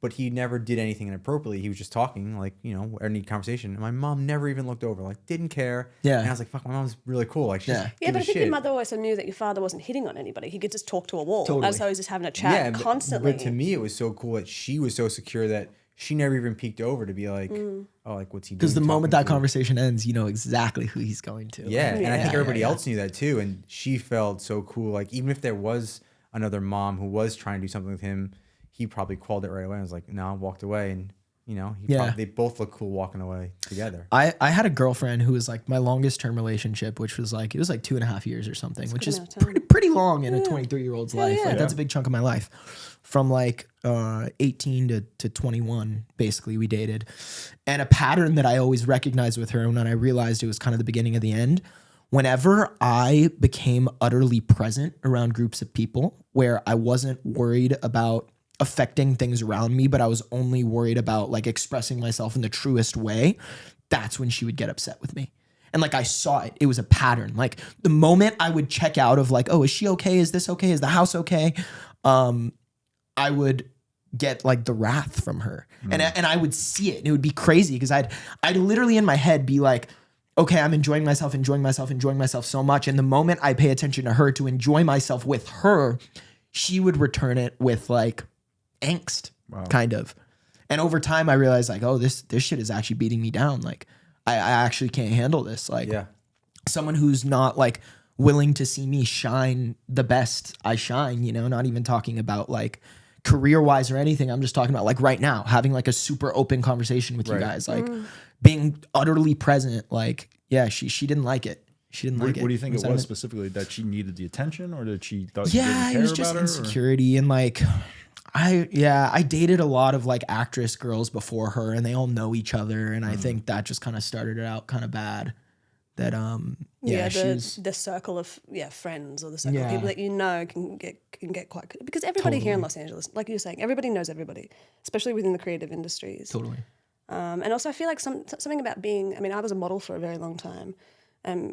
But he never did anything inappropriately. He was just talking, like, any conversation. And my mom never even looked over, like, didn't care. Yeah. And I was like, fuck, my mom's really cool. Like, but I think your mother also knew that your father wasn't hitting on anybody. He could just talk to a wall. Totally. As though he's just having a chat constantly. But to me, it was so cool that she was so secure that she never even peeked over to be like, oh, like, what's he doing? Because the moment that conversation ends, you know exactly who he's going to. Yeah. And I think everybody else knew that too. And she felt so cool. Like, even if there was another mom who was trying to do something with him, he probably called it right away. I was like, no, walked away. And, they both look cool walking away together. I had a girlfriend who was like my longest term relationship, which was like, it was like 2.5 years or something, That's which is pretty long in a 23-year-old's life. Like that's a big chunk of my life. From like 18 to 21, basically we dated. And a pattern that I always recognized with her, and when I realized it was kind of the beginning of the end, whenever I became utterly present around groups of people where I wasn't worried about affecting things around me, but I was only worried about like expressing myself in the truest way, that's when she would get upset with me. And like I saw it. It was a pattern. Like the moment I would check out of like, oh, is she okay? Is this okay? Is the house okay? I would get like the wrath from her. And I would see it. And it would be crazy because I'd literally in my head be like, okay, I'm enjoying myself so much. And the moment I pay attention to her to enjoy myself with her, she would return it with like angst, kind of. And over time I realized like, oh, this shit is actually beating me down. Like I actually can't handle this. Like someone who's not like willing to see me shine the best I shine, not even talking about like career-wise or anything. I'm just talking about like right now, having like a super open conversation with you guys, like being utterly present. Like, yeah, she didn't like it. She didn't like it. What do you think it was specifically? That she needed the attention, or that she thought you didn't care about her? Yeah, it was just insecurity. And like, I dated a lot of like actress girls before her, and they all know each other. And I think that just kind of started it out kind of bad. That the circle of friends, or the circle of people that can get quite good, because everybody here in Los Angeles, like you were saying, everybody knows everybody, especially within the creative industries. Totally. And also I feel like something about being, I was a model for a very long time.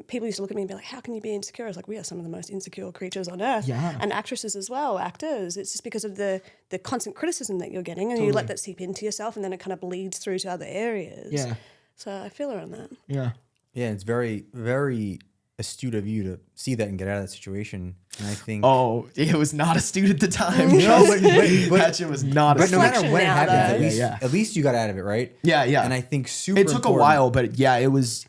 People used to look at me and be like, how can you be insecure? I was like, we are some of the most insecure creatures on earth. Yeah. And actresses as well, actors. It's just because of the constant criticism that you're getting, and you let that seep into yourself, and then it kind of bleeds through to other areas. Yeah. So I feel her on that. Yeah. Yeah, it's very, very astute of you to see that and get out of that situation. And I think... Oh, it was not astute at the time. No, but that shit was not astute. But no matter when it happened, at least you got out of it, right? Yeah, yeah. And I think it took a while, but yeah, it was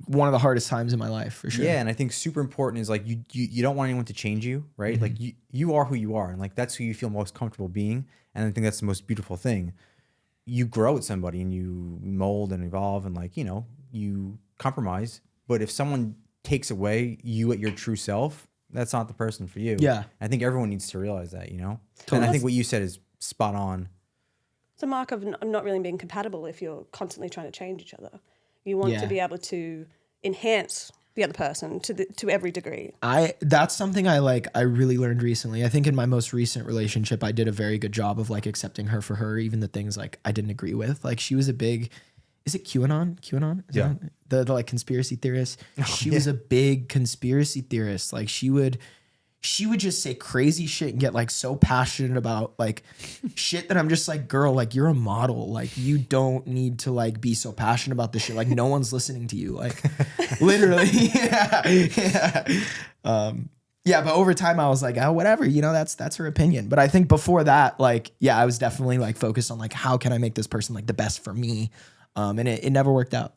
one of the hardest times in my life, for sure. Yeah, and I think super important is like you don't want anyone to change you, right? Like you are who you are, and like that's who you feel most comfortable being. And I think that's the most beautiful thing. You grow with somebody and you mold and evolve, and like, you compromise. But if someone takes away you at your true self, that's not the person for you. Yeah. I think everyone needs to realize that, Totally. And I think what you said is spot on. It's a mark of not really being compatible if you're constantly trying to change each other. You want to be able to enhance the other person to every degree. That's something I really learned recently. I think in my most recent relationship, I did a very good job of like accepting her for her, even the things like I didn't agree with. Like she was a big, is it QAnon? Is that the like conspiracy theorist? She was a big conspiracy theorist. Like she would just say crazy shit and get like so passionate about like shit that I'm just like, girl, like you're a model. Like you don't need to like be so passionate about this shit. Like no one's listening to you. Like literally. Yeah. But over time I was like, oh, whatever, that's her opinion. But I think before that, like, yeah, I was definitely like focused on like, how can I make this person like the best for me? And it never worked out.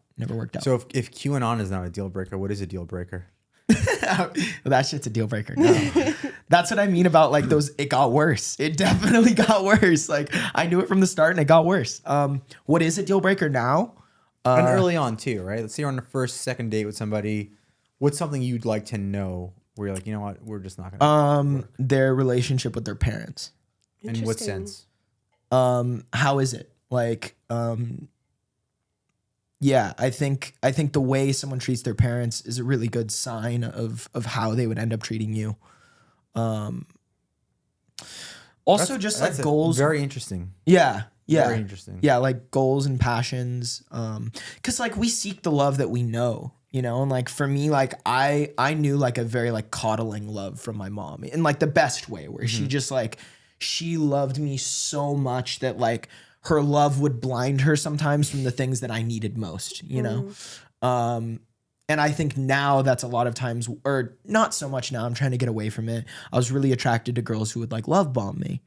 So if QAnon is not a deal breaker, what is a deal breaker? That shit's a deal breaker. No. That's what I mean about like those. It got worse. It definitely got worse. Like I knew it from the start, and it got worse. What is a deal breaker now? And early on too, right? Let's say you're on the first, second date with somebody. What's something you'd like to know where you're like, you know what, we're just not gonna. Their relationship with their parents. In what sense? How is it? Like, Yeah, I think the way someone treats their parents is a really good sign of how they would end up treating you. Also, just like goals. Very interesting. Yeah. Very interesting. Yeah, like goals and passions. Because like we seek the love that we know, you know, and like for me, like I knew like a very like coddling love from my mom in like the best way, where she just like she loved me so much that like her love would blind her sometimes from the things that I needed most, you know? And I think now that's a lot of times, or not so much now, I'm trying to get away from it. I was really attracted to girls who would like love bomb me.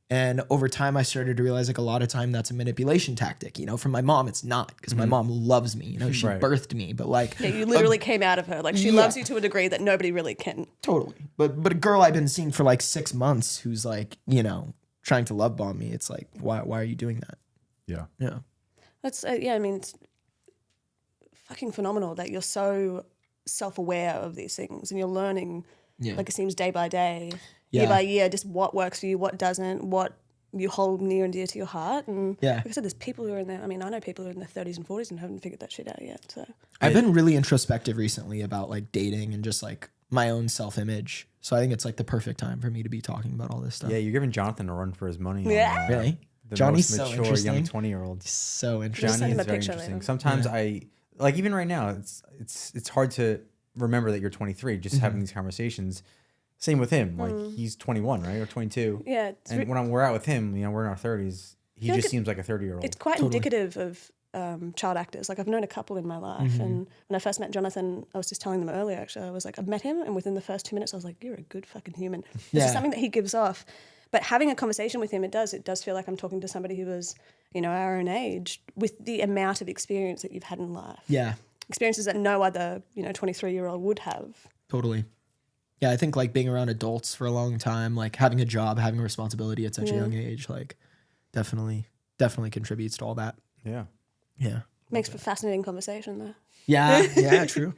And over time, I started to realize like a lot of time that's a manipulation tactic, you know, from my mom, it's not, because my mom loves me, you know, she birthed me, but like. Yeah, you literally came out of her. Like she loves you to a degree that nobody really can. Totally. But a girl I've been seeing for like 6 months who's like, you know, trying to love bomb me, it's like, why are you doing that? Yeah. Yeah. That's, yeah, I mean, it's fucking phenomenal that you're so self-aware of these things and you're learning, like it seems day by day, year by year, just what works for you, what doesn't, what you hold near and dear to your heart. And like I said, there's people who are in there. I mean, I know people who are in their 30s and 40s and haven't figured that shit out yet. So I've been really introspective recently about like dating and just like my own self-image. So I think it's like the perfect time for me to be talking about all this stuff. Yeah, you're giving Jonathan a run for his money. Yeah. Really? The Johnny's most so mature interesting. young 20-year-old. So interesting. Just send Johnny him is a very picture interesting. later. Sometimes I like even right now it's hard to remember that you're 23 just having these conversations. Same with him. Like he's 21, right? Or 22. yeah, And when we're out with him, you know, we're in our 30s. He just seems like a 30-year-old. it's quite indicative of child actors. Like I've known a couple in my life, and when I first met Jonathan, I was just telling them earlier. Actually, I was like, I met him, and within the first 2 minutes, I was like, "You're a good fucking human." This is something that he gives off. But having a conversation with him, it does feel like I'm talking to somebody who was, you know, our own age, with the amount of experience that you've had in life. Yeah. Experiences that no other, you know, 23-year-old would have. Totally. Yeah, I think like being around adults for a long time, like having a job, having a responsibility at such a young age, like definitely contributes to all that. Yeah. Yeah. Makes for fascinating conversation, though. Yeah, true.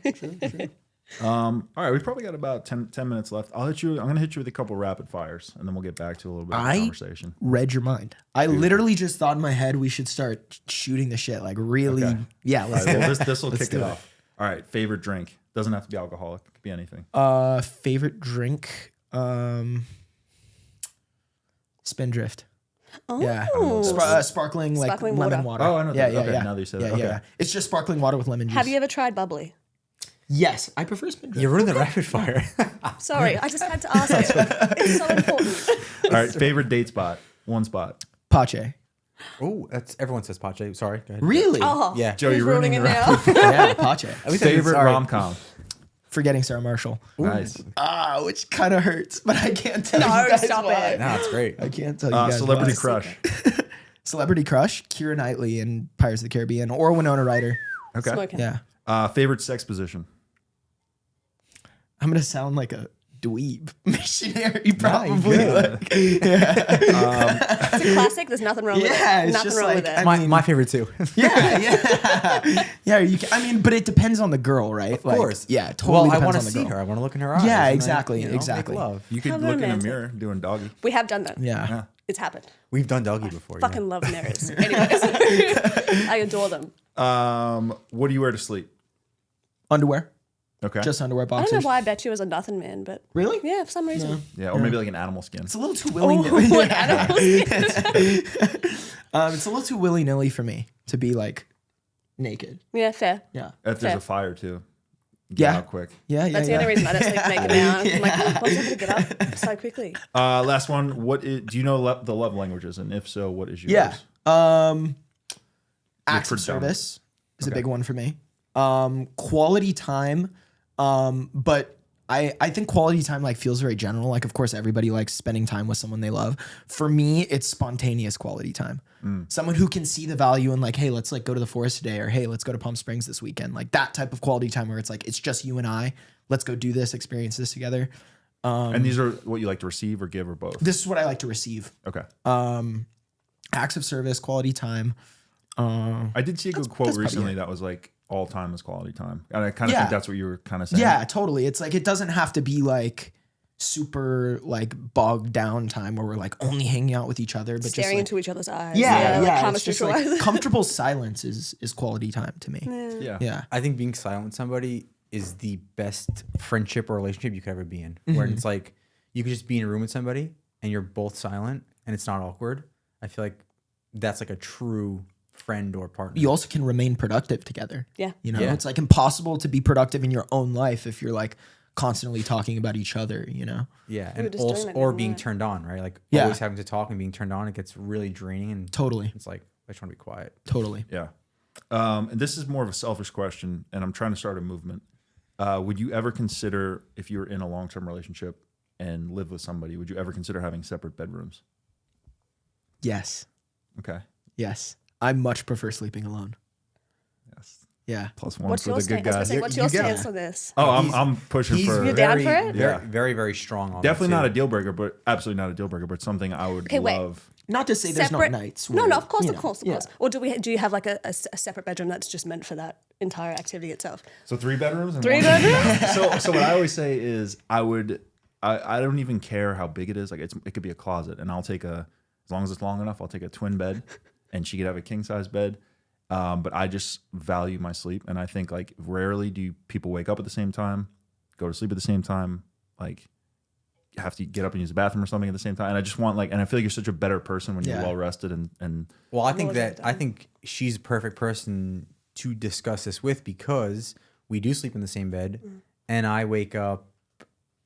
All right, we've probably got about 10 minutes left. I'm gonna hit you with a couple rapid fires, and then we'll get back to a little bit of conversation. Read your mind. I literally just thought in my head we should start shooting the shit. Like really, yeah. All Let's right, do well, it. this will kick it off. All right, favorite drink doesn't have to be alcoholic. It could be anything. Favorite drink, Spindrift. Oh. Yeah, sparkling like Sparkling lemon water. Oh, I know Yeah, that. yeah, Okay, yeah. now that you said yeah, that. yeah, Okay. yeah. It's just sparkling water with lemon juice. Have you ever tried bubbly? Yes, I prefer Spindrift. You're ruining the rapid fire. Sorry, I just had to ask it. It's so important. All right, favorite date spot. One spot. Pache. Oh, that's everyone says Pache. Sorry. Go ahead. Really? Oh, Yeah. Joe, who's you're ruining it the now? Yeah, Pache. At least I did- Favorite sorry. rom-com. Forgetting Sarah Marshall. Nice. Which kind of hurts, but I can't tell No, you guys stop why. it. No, it's great. I can't tell you guys Celebrity why. crush. Celebrity crush, Keira Knightley in Pirates of the Caribbean, or Winona Ryder. Okay. Smoking. Yeah. Favorite sex position. I'm gonna sound like a dweeb missionary, probably. good. Like, yeah. It's a classic. There's nothing wrong with Yeah, it. it's Nothing just wrong like, with it. I mean- My favorite too. yeah. I mean, but it depends on the girl, right? Of course. Yeah, totally. Well, I depends want to on the see girl. her. I want to look in her eyes. Yeah, and, like, exactly, you know, exactly. Make love. You could How look in a romantic. mirror doing doggy. We have done that. Yeah. It's happened. We've done doggy before. Fucking love mirrors. Anyways, I adore them. What do you wear to sleep? Underwear, Okay. just underwear I don't boxers. know why I bet you was a nothing man, but Really? yeah, for some reason. Yeah, or maybe like an animal skin. It's a little too willy Oh, nilly. what animals? It's a little too willy nilly for me to be like naked. Yeah, fair. Yeah. If there's Fair. a fire too. Get Yeah. out quick. Yeah. That's the only reason I don't sleep naked now. I'm like, what's going to get up so quickly? Last one. Do you know the love languages? And if so, what is yours? Yeah. Acts of predominant. service is a Okay. big one for me. Quality time. But I think quality time like feels very general. Like, of course, everybody likes spending time with someone they love. For me, it's spontaneous quality time. Someone who can see the value in like, hey, let's like go to the forest today, or hey, let's go to Palm Springs this weekend. Like that type of quality time where it's like, it's just you and I. Let's go do this, experience this together. And these are what you like to receive or give or both? This is what I like to receive. Okay. Acts of service, quality time. I did see a good quote that's probably recently it. that was like, all time is quality time. And I kind of Yeah. think that's what you were kind of saying. Yeah, totally. It's like, it doesn't have to be like, super like bogged down time where we're like only hanging out with each other, but Staring just into each other's eyes. yeah, Like it's just Kama like comfortable silence is quality time to me. Yeah. I think being silent with somebody is the best friendship or relationship you could ever be in. Where it's like you could just be in a room with somebody and you're both silent and it's not awkward. I feel like that's like a true friend or partner. You also can remain productive together. Yeah. You know, Yeah. it's like impossible to be productive in your own life if you're like constantly talking about each other, you know? Yeah. were And just doing also, that or the being other night. turned on, right? Like Yeah. always having to talk and being turned on, it gets really draining and Totally. it's like, I just want to be quiet. Totally. Yeah. And this is more of a selfish question, and I'm trying to start a movement. Would you ever consider, if you were in a long-term relationship and live with somebody, would you ever consider having separate bedrooms? Yes. Okay. Yes. I much prefer sleeping alone. Yes. Yeah. +1 What's for your the good stance? I was gonna guys. say, what's You your get stance it. on this? Oh, He's- I'm pushing for. You're down very, for it? Very, Yeah. very, very strong on Definitely that not a too. deal breaker, but absolutely not a deal breaker, but something I would Okay, wait. love. Not to say there's Separate- not nights. No, where, no, of course, you of know, course, of yeah. course. Or do you have like a separate bedroom that's just meant for that entire activity itself? So 3 bedrooms? And 3 one- bedrooms? So what I always say is I don't even care how big it is. Like it could be a closet, and I'll take as long as it's long enough, I'll take a twin bed, and she could have a king size bed. But I just value my sleep, and I think like rarely do people wake up at the same time, go to sleep at the same time, like have to get up and use the bathroom or something at the same time. And I just want and I feel like you're such a better person when you're Yeah. well rested and Well, I think Well that I done. think she's a perfect person to discuss this with because we do sleep in the same bed, and I wake up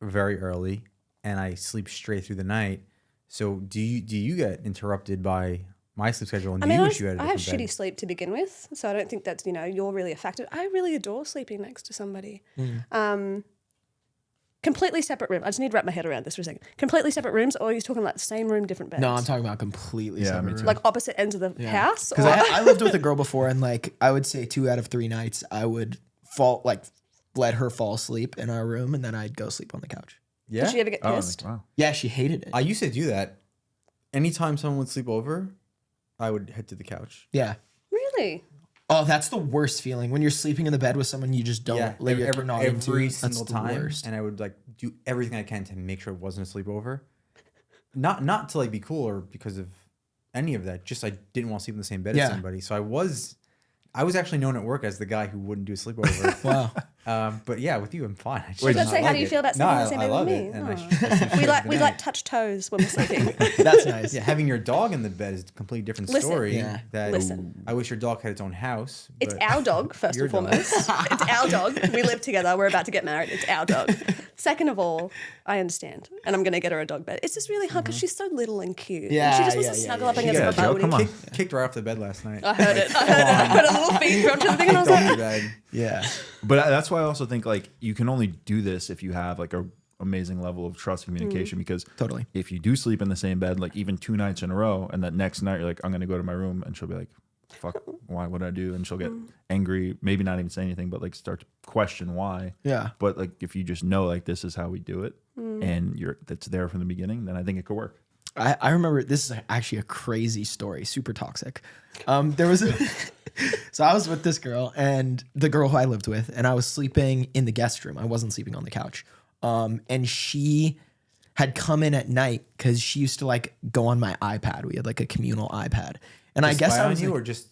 very early and I sleep straight through the night. So do you get interrupted by my sleep schedule? And I do mean, you I, wish you had a I have different shitty bed? sleep to begin with, so I don't think that's, you're really a factor. I really adore sleeping next to somebody. Completely separate room. I just need to wrap my head around this for a second. Completely separate rooms, or are you talking like the same room, different beds? No, I'm talking about completely Yeah, separate me too. rooms. like opposite ends of the house? Because Or I lived with a girl before, and like I would say 2 out of 3 nights I would let her fall asleep in our room, and then I'd go sleep on the couch. Yeah. did she ever get oh, pissed? wow. Yeah, she hated it. I used to do that. Anytime someone would sleep over, I would head to the couch. yeah. Really? Oh, that's the worst feeling when you're sleeping in the bed with someone you just don't live every, not every into. single That's the time, worst. and I would like do everything I can to make sure it wasn't a sleepover. Not to like be cool or because of any of that. Just I didn't want to sleep in the same bed Yeah. as somebody. So I was actually known at work as the guy who wouldn't do a sleepover. Wow. But yeah, with you, I'm fine. I just I was did about to say, not how like do you it. feel about No, sleeping in the same I bed love with it, me? and I Oh. sleep straight We through the night. touch toes when we're sleeping. That's nice. Yeah, having your dog in the bed is a completely different Listen. story. Yeah. That Listen. I wish your dog had its own house. It's but our dog, first Your and dog. foremost. It's our dog. We live together. We're about to get married. It's our dog. Second of all, I understand. And I'm going to get her a dog bed. It's just really hard because she's so little and cute. Yeah, And she just wants yeah, to yeah, snuggle yeah. up against Yeah, my Joe, body. come on. Kicked her off the bed last night. I heard it. I heard it. I heard her little feet go to the thing and I was Kicked off like, the bed. Yeah. But that's why I also think like you can only do this if you have like a amazing level of trust and communication because Totally. if you do sleep in the same bed like even 2 nights in a row and that next night you're like I'm gonna go to my room and she'll be like fuck why would I do and she'll get angry, maybe not even say anything but like start to question why. Yeah. But like if you just know like this is how we do it and that's there from the beginning, then I think it could work. I remember this is actually a crazy story, super toxic. There was so I was with this girl and the girl who I lived with, and I was sleeping in the guest room. I wasn't sleeping on the couch. And she had come in at night because she used to like go on my iPad. We had like a communal iPad, and I guess Spy I on was you like, or just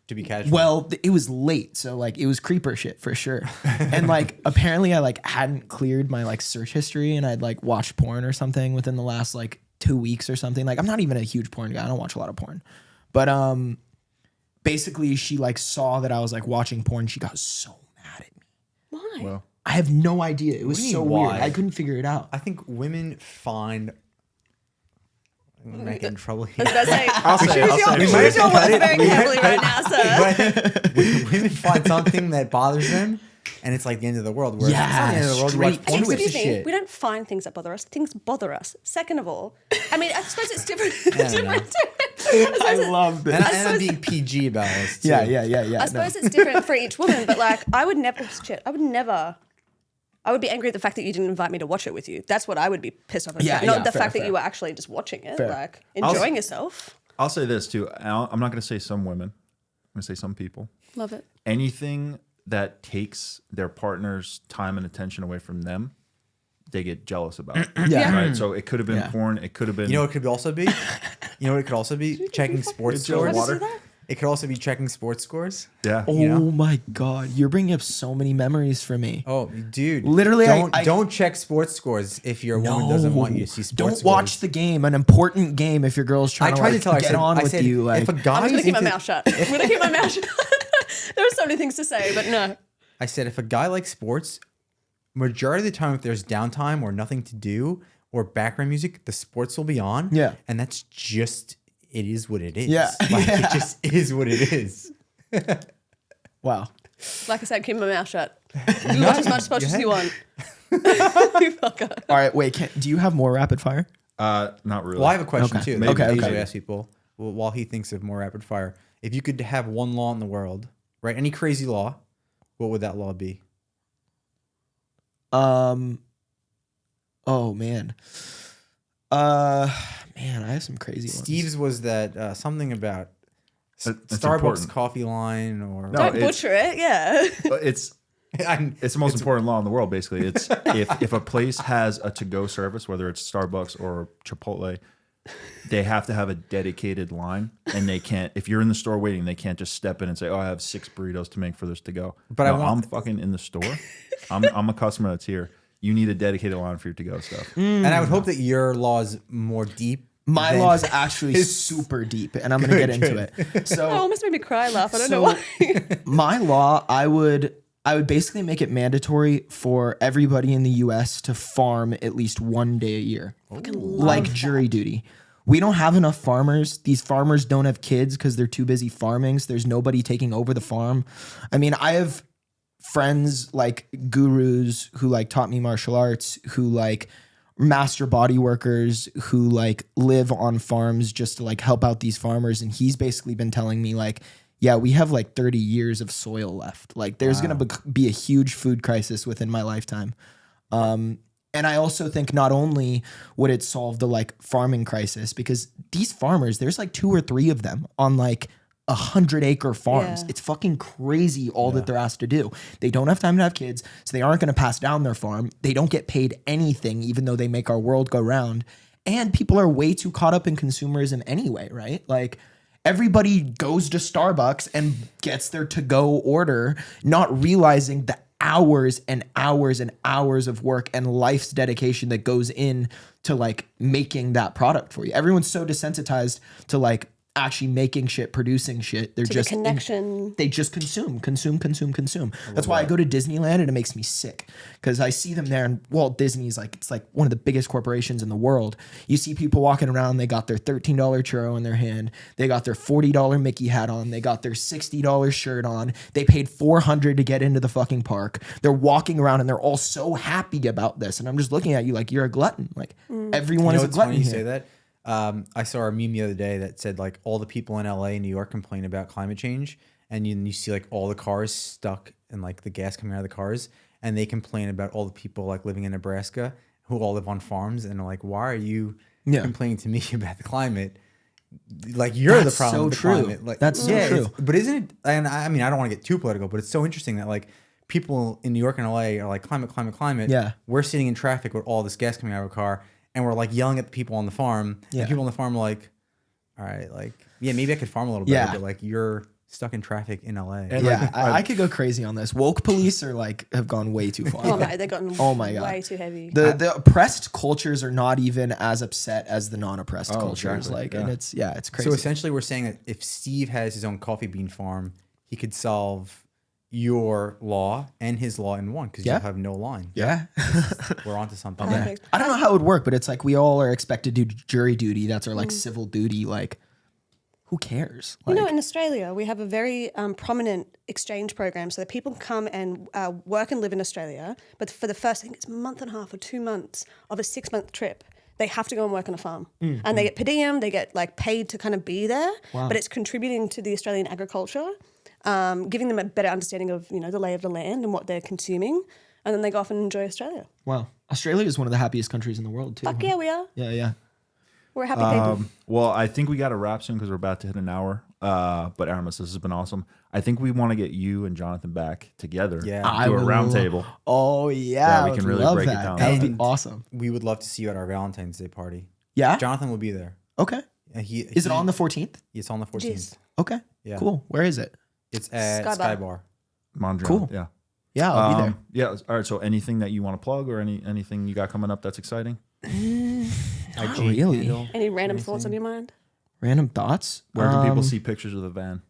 to be casual. well, it was late, so like it was creeper shit for sure. And like apparently I like hadn't cleared my like search history, and I'd like watched porn or something within the last like 2 weeks or something. Like I'm not even a huge porn guy. I don't watch a lot of porn. But basically she like saw that I was like watching porn. She got so mad at me. why? Well, I have no idea. It was do you so mean, weird. why? I couldn't figure it out. I think women find. I'm gonna get in trouble here. I was about to say, I'll say it, I'll say it. choose your words it. very We might carefully right now, sir. But I think women find something that bothers them, and it's like the end of the world. Where it's not the end of the world. You watch straight porn, who gives a Excuse me, shit? we don't find things that bother us. Things bother us. Second of all, I mean, I suppose it's different. I don't know. I love this. And I'm being PG about this. Too. Yeah. I suppose it's different for each woman, but like, I would never. I would be angry at the fact that you didn't invite me to watch it with you. That's what I would be pissed off about. Yeah, Not yeah, the fair, fact that fair. you were actually just watching it, Fair. like enjoying yourself. I'll say this too. I'm not going to say some women. I'm going to say some people. Love it. Anything that takes their partner's time and attention away from them, they get jealous about. Yeah. Right. So it could have been porn. It could have been. You know what it could also be? You know what it could also be? Checking sports scores. Water. It could also be checking sports scores. Yeah. Oh my God. You're bringing up so many memories for me. Oh, dude. Literally, don't check sports scores if your woman doesn't want you to see sports scores. Don't watch the game, an important game, if your girl's trying to get on with you. Like, if a guy I'm going to keep my mouth shut. I'm going to keep my mouth shut. There are so many things to say, but no. I said, if a guy likes sports, majority of the time, if there's downtime or nothing to do or background music, the sports will be on. Yeah. And that's just, it is what it is. Yeah. Like, it just is what it is. wow. Like I said, keep my mouth shut. You watch as much sports as you want. You fucker. All right, wait. Do you have more rapid fire? Not really. Well, I have a question too. Maybe. I usually ask people while he thinks of more rapid fire. If you could have one law in the world, right? Any crazy law, what would that law be? Oh man. Man, I have some crazy ones. Steve's was that something about That's Starbucks important. coffee line or No, Don't butcher it, yeah. It's the most important law in the world. Basically, it's if a place has a to-go service, whether it's Starbucks or Chipotle, they have to have a dedicated line, and they can't. If you're in the store waiting, they can't just step in and say, "Oh, I have 6 burritos to make for this to go." But I'm fucking in the store. I'm a customer that's here. You need a dedicated line for your to-go stuff. And I would hope that your law is more deep. My law is actually super deep, and I'm going to get into it. So That almost made me cry laugh. I don't know why. my law, I would basically make it mandatory for everybody in the US to farm at least 1 day a year. Like jury duty. We don't have enough farmers. These farmers don't have kids because they're too busy farming. So there's nobody taking over the farm. I mean, I have friends like gurus who like taught me martial arts, who like master body workers who like live on farms just to like help out these farmers. And he's basically been telling me like, yeah, we have like 30 years of soil left. Like there's going to be a huge food crisis within my lifetime. And I also think not only would it solve the like farming crisis, because these farmers, there's like 2 or 3 of them on like 100-acre farms. Yeah. It's fucking crazy all that they're asked to do. They don't have time to have kids, so they aren't going to pass down their farm. They don't get paid anything, even though they make our world go round. And people are way too caught up in consumerism anyway, right? Like everybody goes to Starbucks and gets their to-go order, not realizing the hours and hours and hours of work and life's dedication that goes in to like making that product for you. Everyone's so desensitized to like actually making shit, producing shit. They're just the connection. They just consume. That's why I go to Disneyland and it makes me sick because I see them there, and Walt Disney's like, it's like one of the biggest corporations in the world. You see people walking around, they got their $13 churro in their hand, they got their $40 Mickey hat on, they got their $60 shirt on, they paid $400 to get into the fucking park. They're walking around and they're all so happy about this, and I'm just looking at you like you're a glutton. Like everyone is a glutton funny here. you say that. I saw a meme the other day that said like all the people in LA and New York complain about climate change, and you see like all the cars stuck and like the gas coming out of the cars, and they complain about all the people like living in Nebraska who all live on farms, and are like, why are you complaining to me about the climate? Like you're the problem with the climate. Like That's so true. But isn't it? And I mean, I don't want to get too political, but it's so interesting that like people in New York and LA are like climate. Yeah. We're sitting in traffic with all this gas coming out of a car, and we're like yelling at the people on the farm. Yeah. And people on the farm are like, all right, like, yeah, maybe I could farm a little better, but like you're stuck in traffic in LA. And Yeah, I could go crazy on this. Woke police are like have gone way too far. Oh my, they've gotten my God. way too heavy. The oppressed cultures are not even as upset as the non-oppressed cultures. exactly. Like, Yeah. and it's crazy. So essentially we're saying that if Steve has his own coffee bean farm, he could solve your law and his law in one because you'll have no line. yeah. We're onto something. Perfect. I don't know how it would work, but it's like we all are expected to do jury duty. That's our like civil duty. Like, who cares? Like, You know, in Australia, we have a very prominent exchange program so that people come and work and live in Australia. But for the first, I think it's a month and a half or 2 months of a 6-month trip, they have to go and work on a farm. And they get per diem, they get like paid to kind of be there. Wow. But it's contributing to the Australian agriculture, giving them a better understanding of, you know, the lay of the land and what they're consuming. And then they go off and enjoy Australia. wow. Australia is one of the happiest countries in the world too. Fuck yeah, we are. Yeah, yeah. We're happy people. Well, I think we got to wrap soon because we're about to hit an hour. But Aramis, this has been awesome. I think we want to get you and Jonathan back together. Yeah. Do a round table. Oh yeah, we can really break it down. That would be And awesome. We would love to see you at our Valentine's Day party. Yeah. Jonathan will be there. Okay. Is it on the 14th? It's on the 14th. Jeez. Okay. Yeah. Cool. Where is it? It's at Sky Sky Bar. Bar. Mondrian. Cool. Yeah. Yeah, I'll be there. Yeah. All right. So anything that you want to plug or anything you got coming up that's exciting? Not really. Handle. Any random thoughts on your mind? Random thoughts? Where can people see pictures of the van?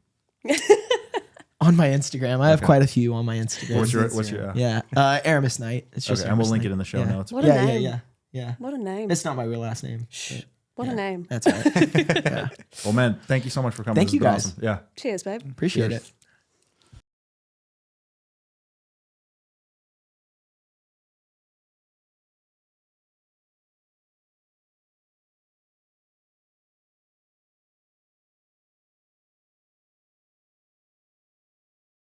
On my Instagram. I have quite a few on my Instagram. What's your Yeah. Aramis Knight. It's just okay, and we'll Aramis link Knight. it in the show Yeah. notes. What a Yeah, name. yeah. What a name. It's not my real last name. What a name. That's right. Yeah. Well, man, thank you so much for coming. Thank This you has been guys. awesome. Yeah. Cheers, babe. Appreciate Cheers. it.